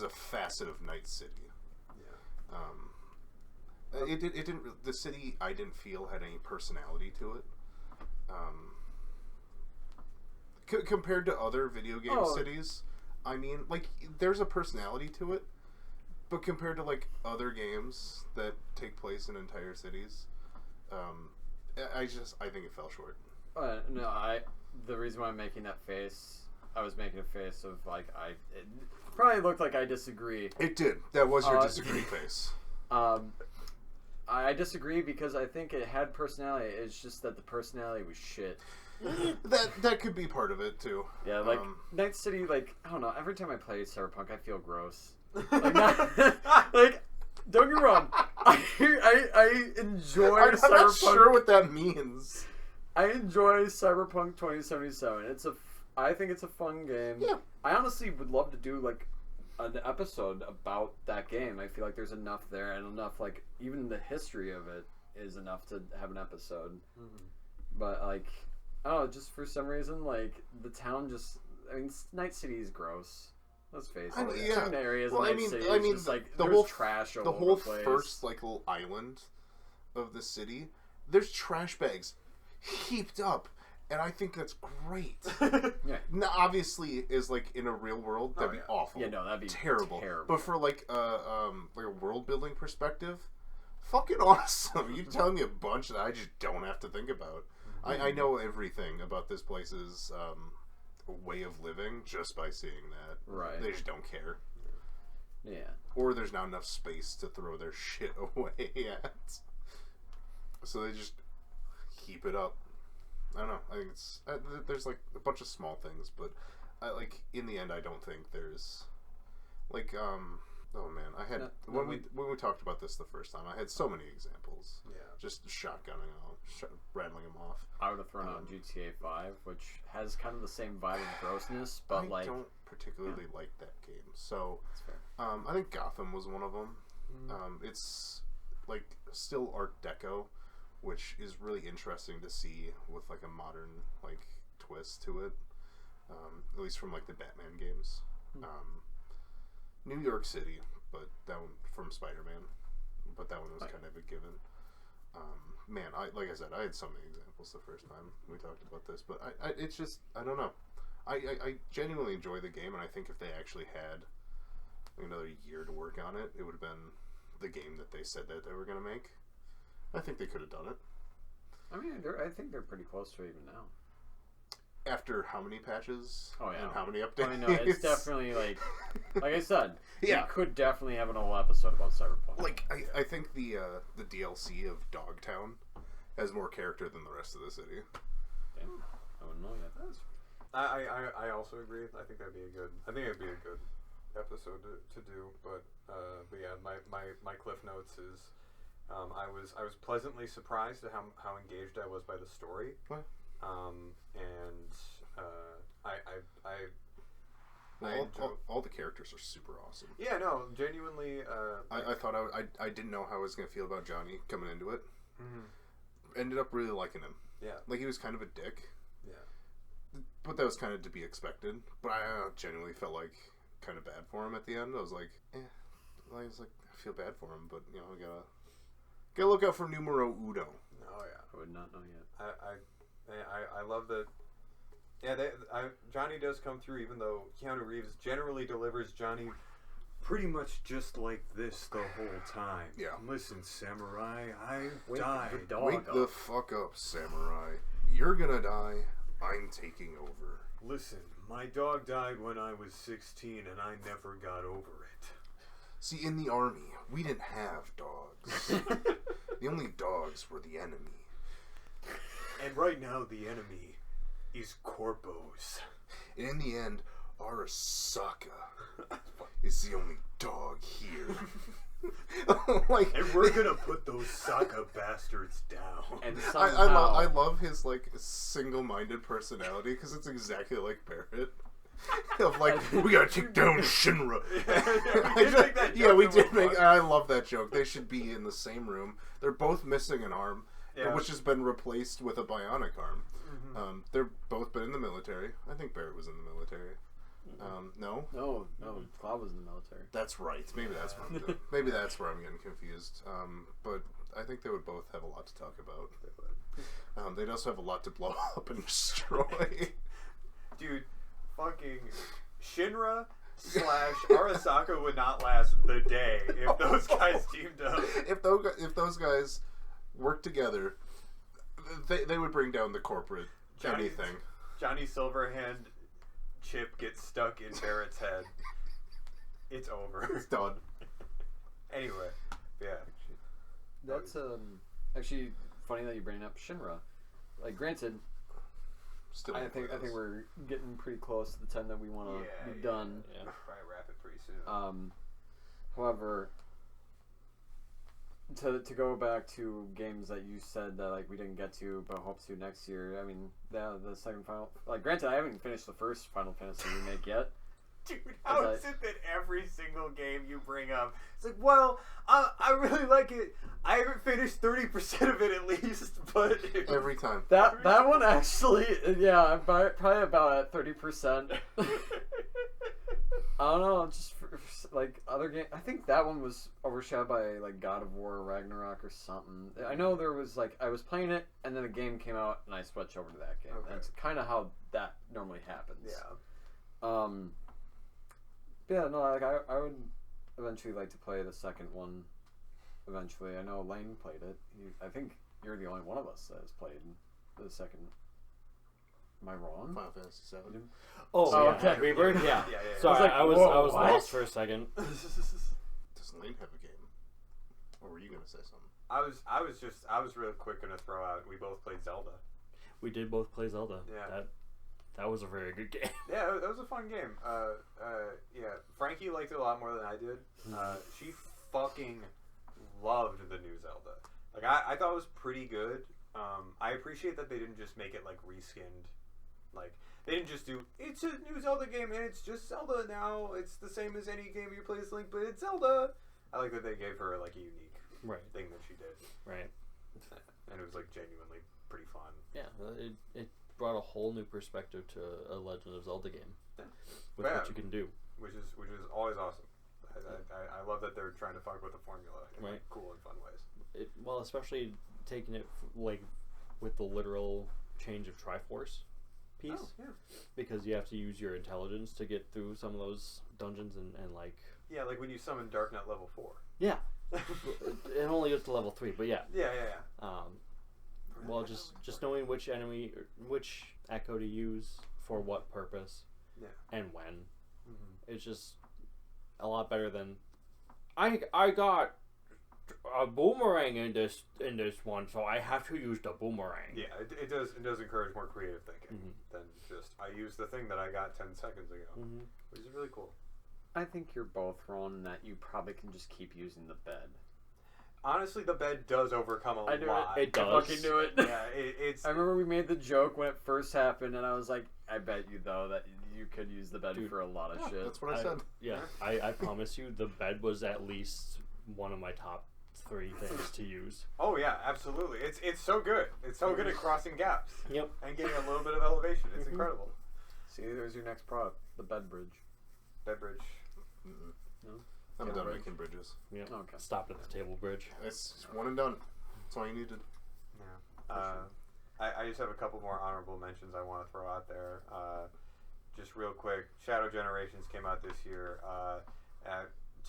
Speaker 3: facet of Night City.
Speaker 1: Yeah.
Speaker 3: It didn't. The city I didn't feel had any personality to it. Compared to other video game cities, I mean, like there's a personality to it, but compared to like other games that take place in entire cities, I think it fell short.
Speaker 2: No, the reason why I'm making that face, I was making a face of like it probably looked like I disagree.
Speaker 3: It did. That was your disagree face.
Speaker 2: I disagree because I think it had personality. It's just that the personality was shit.
Speaker 3: that could be part of it too.
Speaker 2: Yeah, like Night City. Like I don't know. Every time I play Cyberpunk, I feel gross. Like, like don't get me wrong. I enjoy Cyberpunk.
Speaker 3: I'm not sure what that means.
Speaker 2: I enjoy Cyberpunk 2077. I think it's a fun game.
Speaker 3: Yeah.
Speaker 2: I honestly would love to do like an episode about that game. I feel like there's enough there, and enough, like, even the history of it is enough to have an episode.
Speaker 1: Mm-hmm.
Speaker 2: But, like, oh, just for some reason, like, the town just, I mean, Night City is gross. Let's face it.
Speaker 3: Yeah.
Speaker 2: Certain areas
Speaker 3: Well,
Speaker 2: of Night City is just, like, there's trash all
Speaker 3: the
Speaker 2: over
Speaker 3: whole
Speaker 2: the place.
Speaker 3: first, like, little island of the city, there's trash bags heaped up. And I think that's great.
Speaker 2: Yeah.
Speaker 3: Now, obviously, is like in a real world, that'd be awful.
Speaker 2: Yeah, no, that'd be
Speaker 3: terrible. But for like a world building perspective, fucking awesome. You're telling me a bunch that I just don't have to think about. Mm-hmm. I know everything about this place's way of living just by seeing that.
Speaker 2: Right.
Speaker 3: They just don't care.
Speaker 2: Yeah.
Speaker 3: Or there's not enough space to throw their shit away at. So they just heap it up. I don't know. I think it's there's like a bunch of small things, but like in the end, I don't think there's like oh man, I had when we talked about this the first time, I had so many examples.
Speaker 1: Yeah.
Speaker 3: Just shotgunning them, rattling them off.
Speaker 2: I would have thrown out GTA 5, which has kind of the same vibe of grossness, but
Speaker 3: I don't particularly like that game. So
Speaker 2: that's fair.
Speaker 3: I think Gotham was one of them. It's like still Art Deco, which is really interesting to see with like a modern like twist to it, at least from like the Batman games. New York City, but that one from Spider-Man, but that one was kind of a given. Man, like I said, I had so many examples the first time we talked about this, but it's just I don't know. I genuinely enjoy the game, and I think if they actually had another year to work on it, it would have been the game that they said that they were going to make. I think they could have done it.
Speaker 2: I mean, I think they're pretty close to it even now.
Speaker 3: After how many patches?
Speaker 2: Oh, yeah.
Speaker 3: And how many updates?
Speaker 2: I know, it's definitely, like I said,
Speaker 3: yeah.
Speaker 2: You could definitely have an whole episode about Cyberpunk.
Speaker 3: Like, I think the DLC of Dogtown has more character than the rest of the city.
Speaker 2: Damn, I wouldn't know yet.
Speaker 1: I also agree. I think it'd be a good episode to do. But yeah, my cliff notes is I was pleasantly surprised at how engaged I was by the story.
Speaker 3: What? All the characters are super awesome.
Speaker 1: Yeah, no, genuinely.
Speaker 3: I thought I didn't know how I was gonna feel about Johnny coming into it.
Speaker 1: Mm-hmm.
Speaker 3: Ended up really liking him.
Speaker 1: Yeah,
Speaker 3: like he was kind of a dick.
Speaker 1: Yeah,
Speaker 3: but that was kind of to be expected. But I genuinely felt like kind of bad for him at the end. I was like, I feel bad for him, but I gotta look out for numero uno.
Speaker 1: Oh yeah,
Speaker 2: I would not know yet.
Speaker 1: I love that. Yeah, Johnny does come through, even though Keanu Reeves generally delivers Johnny pretty much just like this the whole time.
Speaker 3: Yeah.
Speaker 1: Listen, Samurai, I
Speaker 2: Wake
Speaker 1: died.
Speaker 2: the dog
Speaker 3: Wake
Speaker 2: up.
Speaker 3: the fuck up, Samurai. You're gonna die. I'm taking over.
Speaker 1: Listen, my dog died when I was 16, and I never got over it.
Speaker 3: See, in the army, we didn't have dogs. The only dogs were the enemy.
Speaker 1: And right now, the enemy is corpos.
Speaker 3: And in the end, Arasaka is the only dog here.
Speaker 1: And we're gonna put those Saka bastards down.
Speaker 2: And
Speaker 3: I love his like single-minded personality because it's exactly like Barrett. Of like, we gotta take down Shinra. We did make. I love that joke. They should be in the same room. They're both missing an arm, which has been replaced with a bionic arm. Mm-hmm. They're both been in the military. I think Barrett was in the military. No,
Speaker 2: Cloud was in the military.
Speaker 3: that's right. Maybe that's what I'm doing. Maybe that's where I'm getting confused. But I think they would both have a lot to talk about. They'd also have a lot to blow up and destroy.
Speaker 1: Dude, fucking Shinra / Arasaka would not last the day if those guys teamed up.
Speaker 3: If those guys worked together, they would bring down the corporate anything.
Speaker 1: Johnny Silverhand chip gets stuck in Barrett's head. It's over.
Speaker 3: It's done.
Speaker 1: Anyway, yeah.
Speaker 2: That's actually funny that you bring up Shinra. Like, granted,
Speaker 3: Still
Speaker 2: I think we're getting pretty close to the time that we want to be done.
Speaker 1: Yeah. Probably wrap it pretty soon.
Speaker 2: However, to go back to games that you said that like we didn't get to but hope to next year. I mean, the second final. Like, granted, I haven't finished the first Final Fantasy remake yet,
Speaker 1: Dude, how
Speaker 2: Is
Speaker 1: is it that every single game you bring up, it's like, well, I really like it. I haven't finished 30% of it at least, but
Speaker 3: Every time.
Speaker 2: That one actually, yeah, I'm probably about at 30%. I don't know, just like other game. I think that one was overshadowed by like God of War, Ragnarok, or something. I know there was like I was playing it, and then a game came out, and I switched over to that game.
Speaker 1: Okay.
Speaker 2: That's kind of how that normally happens.
Speaker 1: Yeah.
Speaker 2: Yeah, no, like I would eventually like to play the second one. Eventually, I know Lane played it. I think you're the only one of us that has played the second. Am I wrong?
Speaker 3: Final Fantasy VII.
Speaker 4: Oh, yeah.
Speaker 2: okay.
Speaker 4: Rebirth? Yeah.
Speaker 1: Yeah.
Speaker 4: Sorry,
Speaker 2: I was
Speaker 4: I was
Speaker 2: what?
Speaker 4: lost for a second.
Speaker 3: Does Lane have a game? Or were you gonna say something?
Speaker 1: I was real quick gonna throw out. We both played Zelda.
Speaker 4: We did both play Zelda.
Speaker 1: Yeah.
Speaker 4: That was a very good game.
Speaker 1: Yeah, that was a fun game. Yeah, Frankie liked it a lot more than I did. She fucking loved the new Zelda. Like I thought it was pretty good. I appreciate that they didn't just make it like reskinned. Like they didn't just do it's a new Zelda game and it's just Zelda now. It's the same as any game you play as Link, but it's Zelda. I like that they gave her like a unique thing that she did.
Speaker 4: Right.
Speaker 1: And it was like genuinely pretty fun.
Speaker 4: Yeah, it brought a whole new perspective to a Legend of Zelda game
Speaker 1: Yeah.
Speaker 4: with what you can do.
Speaker 1: Which is always awesome. I love that they're trying to fuck with the formula in like, cool and fun ways.
Speaker 4: Well, especially taking it like with the literal change of Triforce piece, because you have to use your intelligence to get through some of those dungeons and like
Speaker 1: like when you summon Darknet level 4.
Speaker 4: Yeah, it only goes to level 3, but yeah. Well, just knowing which enemy, which echo to use for what purpose, and when, it's just a lot better than I got a boomerang in this one, so I have to use the boomerang.
Speaker 1: Yeah, it does encourage more creative thinking than just I used the thing that I got 10 seconds ago, which is really cool.
Speaker 2: I think you're both wrong in that you probably can just keep using the bed.
Speaker 1: Honestly, the bed does overcome a lot.
Speaker 4: It does.
Speaker 2: I fucking knew it.
Speaker 1: Yeah, it's.
Speaker 2: I remember we made the joke when it first happened, and I was like, I bet you, though, that you could use the bed for a lot of shit.
Speaker 3: That's what I said.
Speaker 4: Yeah, I promise you, the bed was at least one of my top 3 things to use.
Speaker 1: Oh yeah, absolutely. It's so good. It's so good at crossing gaps.
Speaker 4: Yep.
Speaker 1: And getting a little bit of elevation. It's incredible.
Speaker 2: See, there's your next product, the bed bridge.
Speaker 1: Bed bridge.
Speaker 2: No?
Speaker 3: I'm
Speaker 2: Table
Speaker 3: done
Speaker 2: bridge.
Speaker 3: making bridges.
Speaker 4: Yep.
Speaker 2: Okay.
Speaker 4: Stopped at the table bridge.
Speaker 3: It's one and done. That's all you needed.
Speaker 1: Yeah. I just have a couple more honorable mentions I want to throw out there. Just real quick, Shadow Generations came out this year.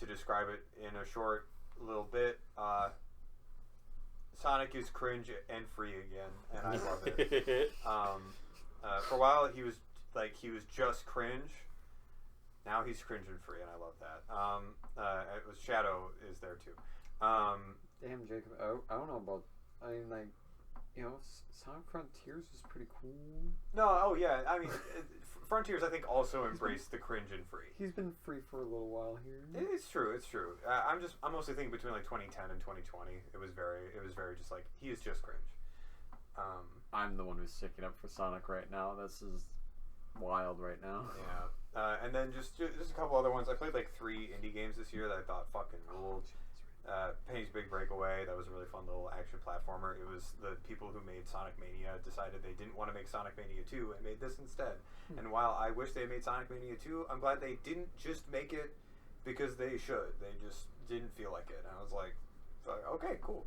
Speaker 1: To describe it in a short little bit, Sonic is cringe and free again, and I love it. For a while, he was just cringe. Now he's cringe and free, and I love that. It was Shadow is there too.
Speaker 2: Damn, Jacob. I don't know about. I mean, like, you know, Sonic Frontiers is pretty cool.
Speaker 1: No, oh yeah. I mean, Frontiers I think also embraced the cringe and free.
Speaker 2: He's been free for a little while here.
Speaker 1: It's true. It's true. I'm mostly thinking between like 2010 and 2020. It was very just like he is just cringe.
Speaker 2: I'm the one who's sticking up for Sonic right now. This is wild right now.
Speaker 1: Yeah. And then just a couple other ones. I played like 3 indie games this year that I thought fucking ruled. Penny's Big Breakaway, that was a really fun little action platformer. It was the people who made Sonic Mania decided they didn't want to make Sonic Mania 2 and made this instead. And while I wish they made Sonic Mania 2, I'm glad they didn't just make it because they should. They just didn't feel like it. And I was like, okay, cool.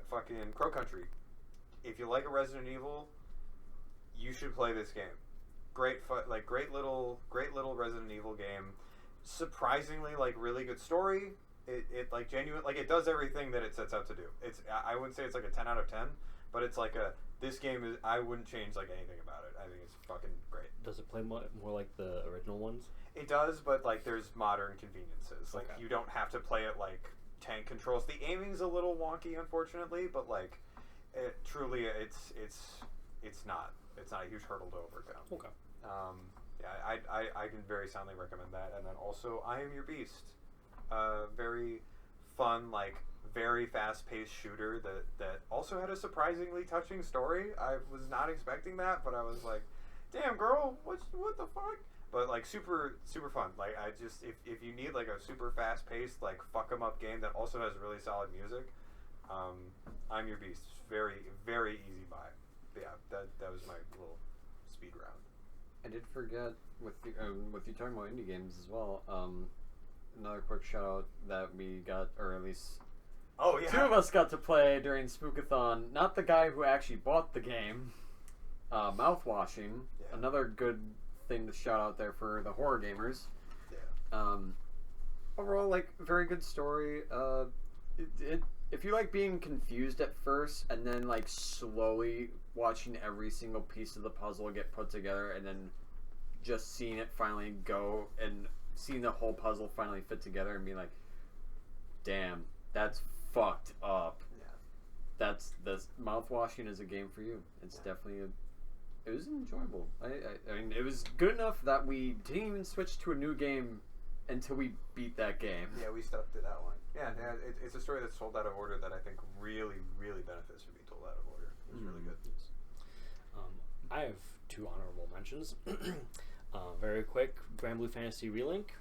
Speaker 1: Fucking Crow Country. If you like a Resident Evil, you should play this game. Great little Resident Evil game. Surprisingly, like, really good story. It like genuine, like it does everything that it sets out to do. I wouldn't say it's like a 10 out of 10, but it's like this game is, I wouldn't change like anything about it. I think it's fucking great.
Speaker 4: Does it play more like the original ones?
Speaker 1: It does, but like there's modern conveniences. Like
Speaker 4: Okay.
Speaker 1: you don't have to play it like tank controls. The aiming's a little wonky, unfortunately, but like truly it's not a huge hurdle to overcome.
Speaker 4: Okay.
Speaker 1: Yeah, I can very soundly recommend that. And then also I Am Your Beast. Very fun, like very fast-paced shooter that also had a surprisingly touching story. I was not expecting that, but I was like, "Damn, girl, what the fuck?" But like super fun. Like I just if you need like a super fast paced like fuck 'em up game that also has really solid music, I'm Your Beast. Very easy buy. But yeah, that was my little speed round.
Speaker 2: I did forget with you talking about indie games as well. Another quick shout out that we got, or at least
Speaker 1: Oh yeah,
Speaker 2: two of us got to play during Spookathon. Not the guy who actually bought the game. Mouthwashing.
Speaker 1: Yeah.
Speaker 2: Another good thing to shout out there for the horror gamers.
Speaker 1: Yeah.
Speaker 2: Overall, like, very good story. If you like being confused at first and then like slowly watching every single piece of the puzzle get put together and then just seeing it finally go and seeing the whole puzzle finally fit together and being like, damn, that's fucked up.
Speaker 1: Yeah.
Speaker 2: That's Mouthwashing is a game for you. It's definitely it was enjoyable. I mean, it was good enough that we didn't even switch to a new game until we beat that game.
Speaker 1: Yeah, we stuck to that one. Yeah, it's a story that's told out of order that I think really benefits from being told out of order. It was really good.
Speaker 4: I have two honorable mentions. Very quick, Grand Blue Fantasy Relink.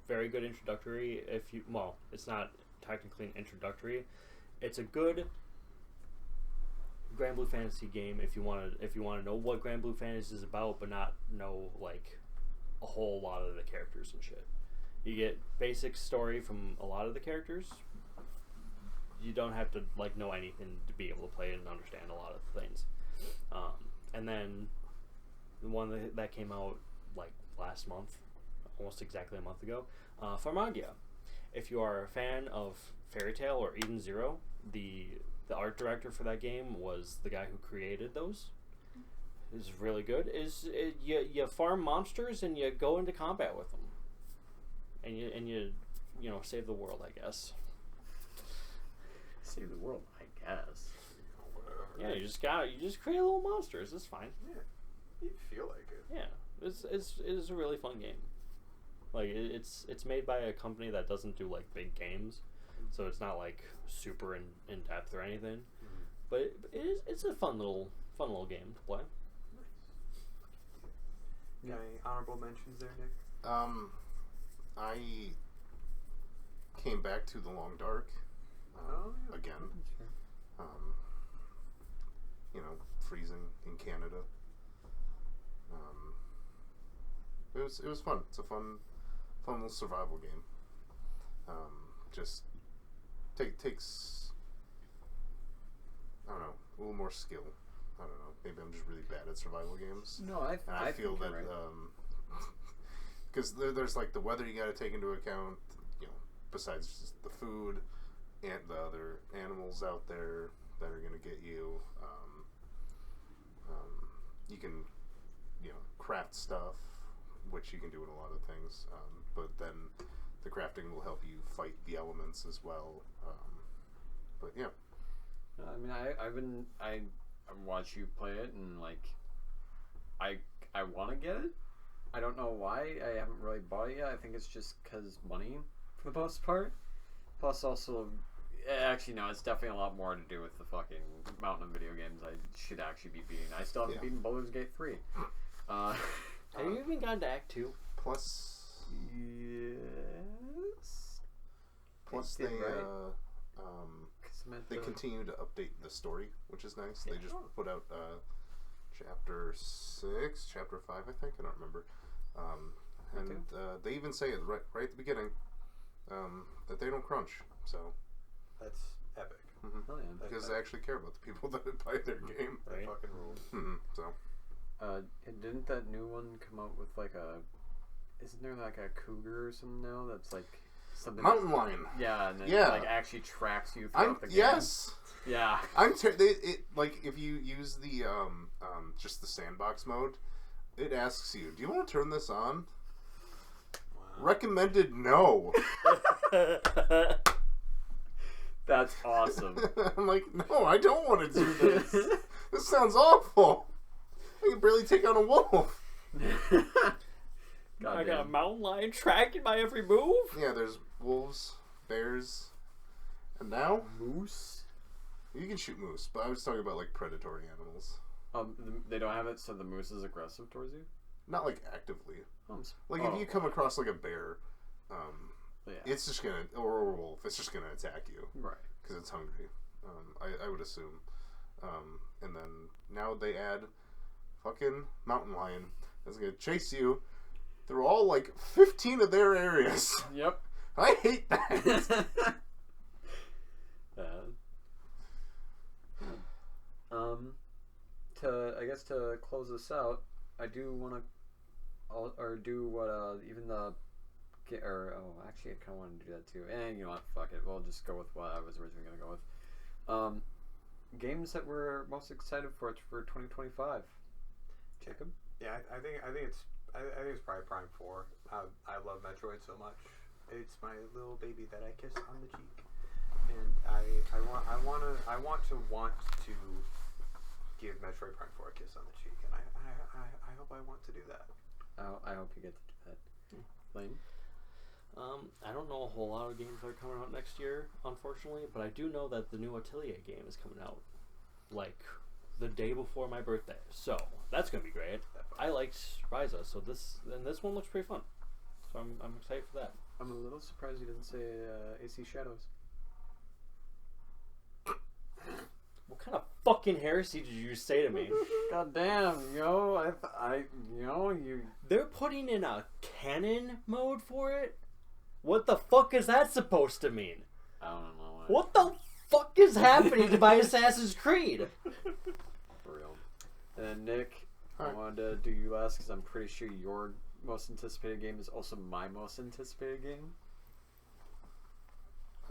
Speaker 4: Very good introductory. It's not technically an introductory. It's a good Grand Blue Fantasy game if you want to know what Grand Blue Fantasy is about, but not know like a whole lot of the characters and shit. You get basic story from a lot of the characters. You don't have to like know anything to be able to play it and understand a lot of things. And then the one that came out like last month, almost exactly a month ago, Farmagia. If you are a fan of Fairy Tail or Eden Zero, the art director for that game was the guy who created those. It's really good. You farm monsters and you go into combat with them, and you save the world, I guess.
Speaker 2: Save the world, I guess.
Speaker 4: Yeah, you just create little monsters. It's fine.
Speaker 1: Yeah, you feel like it.
Speaker 4: Yeah, it's a really fun game. Like it's made by a company that doesn't do like big games, so it's not like super in depth or anything. Mm-hmm. But it's a fun little game to play.
Speaker 1: Nice. Got any honorable mentions there, Nick?
Speaker 3: I came back to The Long Dark again.
Speaker 2: Sure.
Speaker 3: Freezing in Canada. It was fun. It's a fun little survival game. Just takes I don't know, a little more skill. I don't know. Maybe I'm just really bad at survival games.
Speaker 2: No, I
Speaker 3: feel that because there's like the weather you got to take into account. Besides just the food and the other animals out there that are gonna get you. You can craft stuff, which you can do in a lot of things. But then the crafting will help you fight the elements as well. But yeah.
Speaker 2: I mean, I watch you play it and like, I want to get it. I don't know why I haven't really bought it yet. I think it's just because money for the most part. Plus also, actually no, it's definitely a lot more to do with the fucking mountain of video games I should actually be beating. I still haven't beaten Baldur's Gate 3.
Speaker 4: Have you even gotten to Act 2?
Speaker 3: Plus,
Speaker 2: yes.
Speaker 3: Plus
Speaker 2: they
Speaker 3: continue to update the story, which is nice. Yeah. They just put out chapter 6, chapter 5, I think. I don't remember. They even say it right at the beginning that they don't crunch. So
Speaker 1: that's epic.
Speaker 3: Mm-hmm.
Speaker 2: Oh, yeah.
Speaker 3: Because they actually care about the people that buy their game.
Speaker 1: That fucking rules.
Speaker 3: Mm-hmm. So.
Speaker 2: Didn't that new one come out with like isn't there like a cougar or something now that's like something
Speaker 3: mountain lion?
Speaker 2: Yeah, and then like actually tracks you throughout the game.
Speaker 3: Yes.
Speaker 2: Yeah.
Speaker 3: Like if you use the just the sandbox mode, it asks you, "Do you want to turn this on?" Wow. Recommended no.
Speaker 2: That's awesome.
Speaker 3: I'm like, no, I don't want to do this. This sounds awful. I can barely take on a wolf.
Speaker 4: I got a mountain lion tracking my every move.
Speaker 3: Yeah, there's wolves, bears, and now
Speaker 2: moose.
Speaker 3: You can shoot moose, but I was talking about like predatory animals.
Speaker 2: They don't have it, so the moose is aggressive towards you.
Speaker 3: Not like actively. Like
Speaker 2: Oh.
Speaker 3: if you come across like a bear,
Speaker 2: Yeah.
Speaker 3: it's just gonna, or a wolf, it's just gonna attack you
Speaker 2: Right.
Speaker 3: because it's hungry. I would assume. And then now they add fucking mountain lion that's gonna chase you through all like 15 of their areas.
Speaker 2: Yep.
Speaker 3: I hate that.
Speaker 2: To close this out, I do want to, or do what even the, actually I kind of wanted to do that too. And you know what? Fuck it. We'll just go with what I was originally gonna go with. Games that we're most excited for 2025. Jacob.
Speaker 1: Yeah, I think it's probably Prime 4. I love Metroid so much. It's my little baby that I kiss on the cheek, and I want to give Metroid Prime 4 a kiss on the cheek, and I hope I want to do that.
Speaker 2: I hope you get to do that. Lane.
Speaker 4: I don't know a whole lot of games that are coming out next year, unfortunately, but I do know that the new Atelier game is coming out like the day before my birthday, so that's gonna be great. I liked Ryza, so this one looks pretty fun, so I'm excited for that.
Speaker 2: I'm a little surprised you didn't say AC Shadows.
Speaker 4: What kind of fucking heresy did you just say to me?
Speaker 2: God damn, yo, you.
Speaker 4: They're putting in a canon mode for it? What the fuck is that supposed to mean?
Speaker 2: I don't know.
Speaker 4: What the fuck is happening to my Assassin's Creed?
Speaker 2: For real. And then Nick,
Speaker 3: Hi.
Speaker 2: I wanted to do you last because I'm pretty sure your most anticipated game is also my most anticipated game.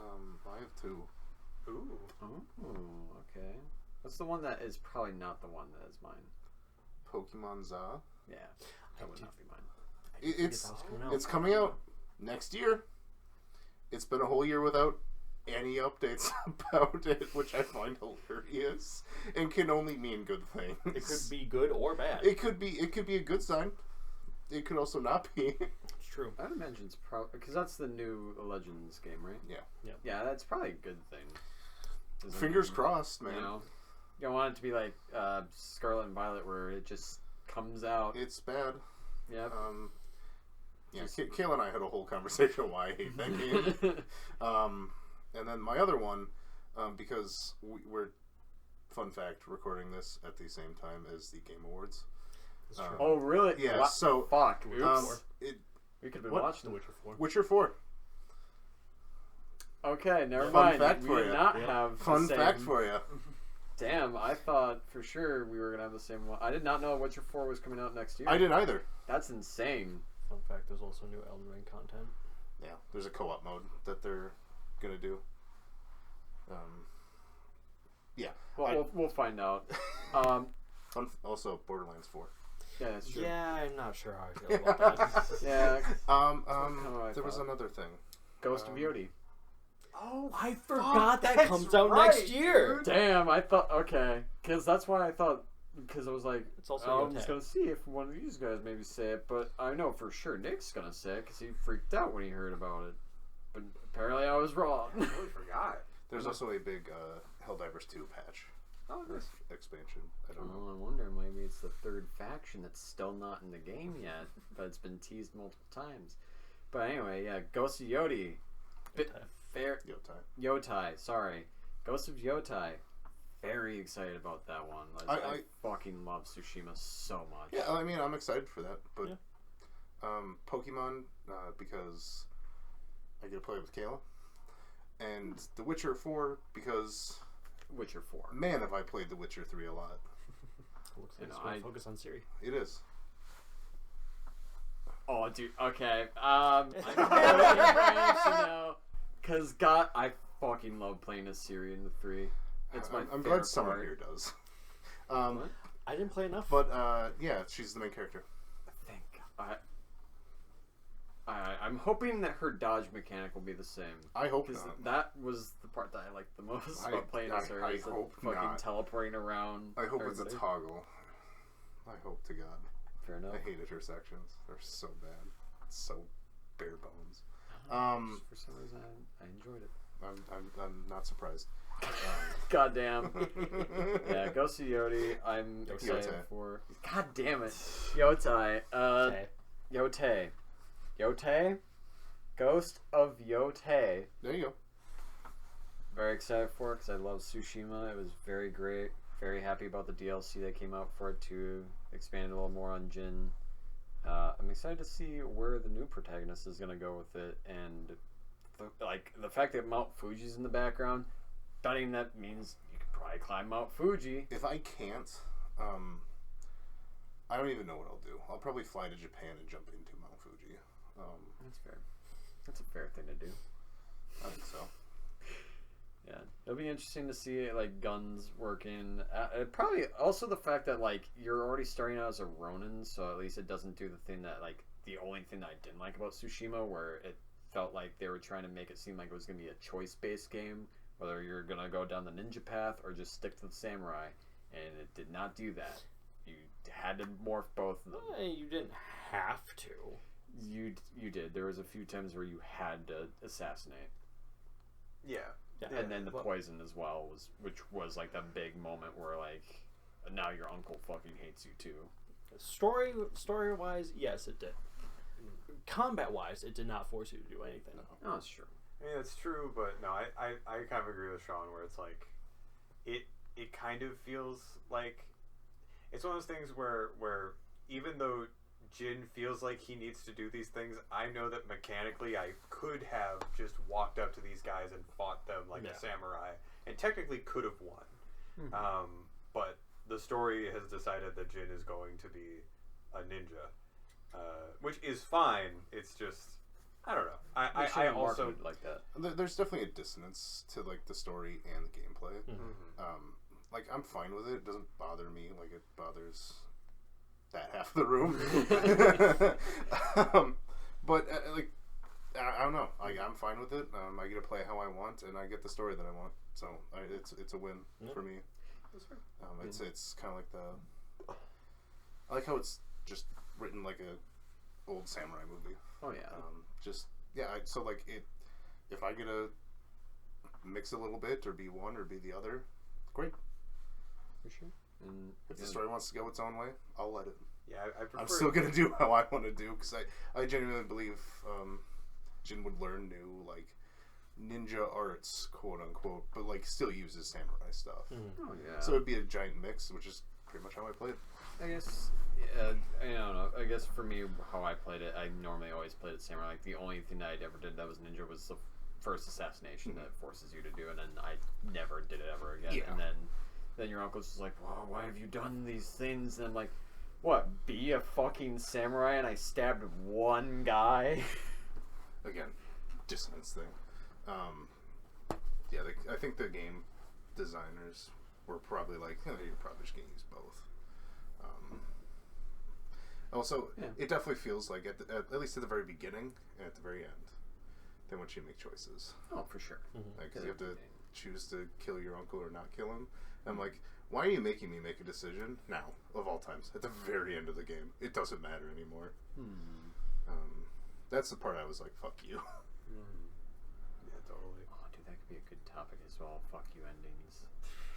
Speaker 3: I have two.
Speaker 1: Ooh.
Speaker 2: Oh, okay. What's the one that is probably not the one that is mine?
Speaker 3: Pokemon Za.
Speaker 2: Yeah, that would not be mine.
Speaker 3: It's coming out next year. It's been a whole year without any updates about it, which I find hilarious and can only mean good things.
Speaker 4: It could be good or bad.
Speaker 3: It could be a good sign. It could also not be.
Speaker 4: It's true.
Speaker 2: I would imagine it's probably because that's the new Legends game, right?
Speaker 3: Yeah.
Speaker 2: Yeah, that's probably a good thing.
Speaker 3: Fingers crossed, man.
Speaker 2: You don't want it to be like Scarlet and Violet, where it just comes out.
Speaker 3: It's bad.
Speaker 2: Yep.
Speaker 3: Yeah, Kayla and I had a whole conversation why I hate that game. And then my other one, because we're, fun fact, recording this at the same time as the Game Awards.
Speaker 2: Oh, really?
Speaker 3: Yeah, so...
Speaker 2: Fuck. Oops. We could have been
Speaker 3: what?
Speaker 2: watching
Speaker 4: The Witcher 4.
Speaker 3: Witcher 4.
Speaker 2: Okay, never
Speaker 3: Fun
Speaker 2: mind.
Speaker 3: fact
Speaker 2: We
Speaker 3: for
Speaker 2: did
Speaker 3: ya.
Speaker 2: not
Speaker 4: Yeah.
Speaker 2: have
Speaker 3: Fun
Speaker 2: the same...
Speaker 3: fact for you.
Speaker 2: Damn, I thought for sure we were going to have the same one. I did not know Witcher 4 was coming out next year.
Speaker 3: I didn't either.
Speaker 2: That's insane.
Speaker 4: Fun fact, there's also new Elden Ring content.
Speaker 3: Yeah, there's a co-op mode that they're going to do. Yeah.
Speaker 2: Well, we'll find out.
Speaker 3: Also, Borderlands 4.
Speaker 2: Yeah, that's true.
Speaker 4: Yeah, I'm not sure how I feel about that.
Speaker 2: Yeah.
Speaker 3: There was another thing.
Speaker 2: Ghost of Yodi.
Speaker 1: Oh,
Speaker 4: I forgot that comes out next year.
Speaker 2: Damn, I thought, okay. Because that's why I thought, because I was like,
Speaker 4: It's also
Speaker 2: I'm
Speaker 4: Yotai.
Speaker 2: just going to see if one of these guys maybe say it, but I know for sure Nick's going to say it because he freaked out when he heard about it. But apparently I was wrong.
Speaker 1: I totally forgot.
Speaker 3: There's also a big Helldivers 2 patch.
Speaker 1: Oh, nice.
Speaker 3: Expansion. I don't know.
Speaker 2: Well, I wonder, maybe it's the third faction that's still not in the game yet, but it's been teased multiple times. But anyway, yeah, Ghost of Yodi. Yotai, sorry. Ghost of Yotai. Very excited about that one. I fucking love Tsushima so much.
Speaker 3: Yeah, I mean, I'm excited for that. But Pokemon, because I get to play with Kayla. And The Witcher 4, because...
Speaker 2: Witcher 4.
Speaker 3: Man, have I played The Witcher 3 a lot.
Speaker 4: Looks like
Speaker 2: You
Speaker 4: it's
Speaker 2: know,
Speaker 4: going to focus on Siri.
Speaker 3: It is.
Speaker 2: Oh, dude, okay. I'm now. Because, God, I fucking love playing as Siri in the 3. It's my
Speaker 3: I'm
Speaker 2: favorite
Speaker 3: glad someone
Speaker 2: part.
Speaker 3: here does.
Speaker 2: What?
Speaker 4: I didn't play enough.
Speaker 3: But, yeah, she's the main character.
Speaker 2: Thank God. I'm hoping that her dodge mechanic will be the same.
Speaker 3: I hope
Speaker 2: Because
Speaker 3: not.
Speaker 2: that was the part that I liked the most about playing as her.
Speaker 3: I
Speaker 2: is the
Speaker 3: hope
Speaker 2: fucking
Speaker 3: not.
Speaker 2: teleporting around.
Speaker 3: I hope it's a
Speaker 2: everybody.
Speaker 3: toggle. I hope to God.
Speaker 2: Fair enough.
Speaker 3: I hated her sections. They're so bad. It's so bare bones.
Speaker 2: For some reason, I enjoyed it.
Speaker 3: I'm not surprised.
Speaker 2: Goddamn. Yeah, go see Yodi. I'm excited
Speaker 3: Yotei.
Speaker 2: for. God damn it, Yotai.
Speaker 4: Okay.
Speaker 2: Yotei. Yotei. Ghost of Yotei.
Speaker 3: There you go.
Speaker 2: Very excited for it because I love Tsushima. It was very great. Very happy about the DLC that came out for it to expand a little more on Jin. I'm excited to see where the new protagonist is going to go with it, and the fact that Mount Fuji's in the background, not even that means you could probably climb Mount Fuji.
Speaker 3: If I can't, I don't even know what I'll do. I'll probably fly to Japan and jump into Mount Fuji.
Speaker 2: That's fair. That's a fair thing to do.
Speaker 3: I think so.
Speaker 2: Yeah, it'll be interesting to see like guns working. Probably also the fact that like you're already starting out as a Ronin, so at least it doesn't do the thing that like the only thing that I didn't like about Tsushima, where it felt like they were trying to make it seem like it was gonna be a choice-based game, whether you're gonna go down the ninja path or just stick to the samurai, and it did not do that. You had to morph both of them.
Speaker 4: You didn't have to.
Speaker 2: You did. There was a few times where you had to assassinate.
Speaker 1: Yeah.
Speaker 2: And then the poison as well which was like the big moment where like now your uncle fucking hates you too.
Speaker 4: Story wise, yes, it did. Combat wise, it did not force you to do anything.
Speaker 2: Oh, it's true.
Speaker 1: I mean, it's true, but no, I kind of agree with Sean where it's like it kind of feels like it's one of those things where even though Jin feels like he needs to do these things, I know that mechanically I could have just walked up to these guys and fought them like a samurai, and technically could have won.
Speaker 2: Mm-hmm.
Speaker 1: But the story has decided that Jin is going to be a ninja, which is fine. It's just I don't know. I also
Speaker 2: like that.
Speaker 3: There's definitely a dissonance to like the story and the gameplay.
Speaker 4: Mm-hmm.
Speaker 3: Like I'm fine with it. It doesn't bother me like it bothers that half of the room. But like I don't know. I'm fine with it. I get to play how I want, and I get the story that I want. So it's a win for me. It's kind of like I like how it's just written like a old samurai movie.
Speaker 2: Oh yeah.
Speaker 3: So like if I get to mix a little bit or be one or be the other, great.
Speaker 2: For sure. And
Speaker 3: if the story wants to go its own way, I'll let it.
Speaker 1: Yeah, I prefer.
Speaker 3: I'm still gonna do how I want to do because I genuinely believe Jin would learn new like ninja arts, quote unquote, but like still uses samurai stuff.
Speaker 2: Oh yeah.
Speaker 3: So it'd be a giant mix, which is pretty much how I played.
Speaker 2: I guess I don't know. I guess for me, how I played it, I normally always played it samurai. Like the only thing that I ever did that was ninja was the first assassination that forces you to do, and then I never did it ever again.
Speaker 3: Yeah.
Speaker 2: And then your uncle's just like, "Well, why have you done these things?" And I'm like, "What? Be a fucking samurai?" And I stabbed one guy.
Speaker 3: Again, dissonance thing. I think the game designers were probably like, you're probably just gonna use both. Also, it definitely feels like at least at the very beginning and at the very end, they want you to make choices.
Speaker 2: Oh, for sure.
Speaker 3: Because you have to choose to kill your uncle or not kill him. And I'm like, why are you making me make a decision now, of all times, at the very end of the game? It doesn't matter anymore. That's the part I was like, fuck you.
Speaker 1: Yeah, totally.
Speaker 2: Oh, dude, that could be a good topic as well. Fuck you endings.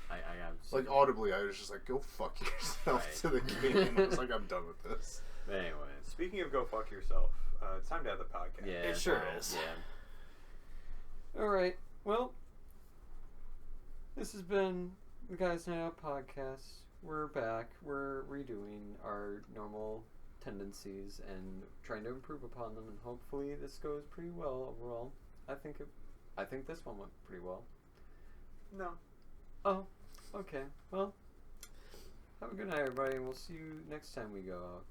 Speaker 2: I have
Speaker 3: like audibly, I was just like, go fuck yourself to the game. I was like, I'm done with this.
Speaker 2: But anyways,
Speaker 1: Speaking of go fuck yourself, it's time to have the podcast.
Speaker 2: yeah,
Speaker 4: It sure is.
Speaker 2: Yeah. All right. Well, this has been the Guys Night Out podcast. We're back. We're redoing our normal tendencies and trying to improve upon them, and hopefully this goes pretty well overall. I think this one went pretty well.
Speaker 1: No.
Speaker 2: Oh, okay. Well, have a good night, everybody, and we'll see you next time we go out.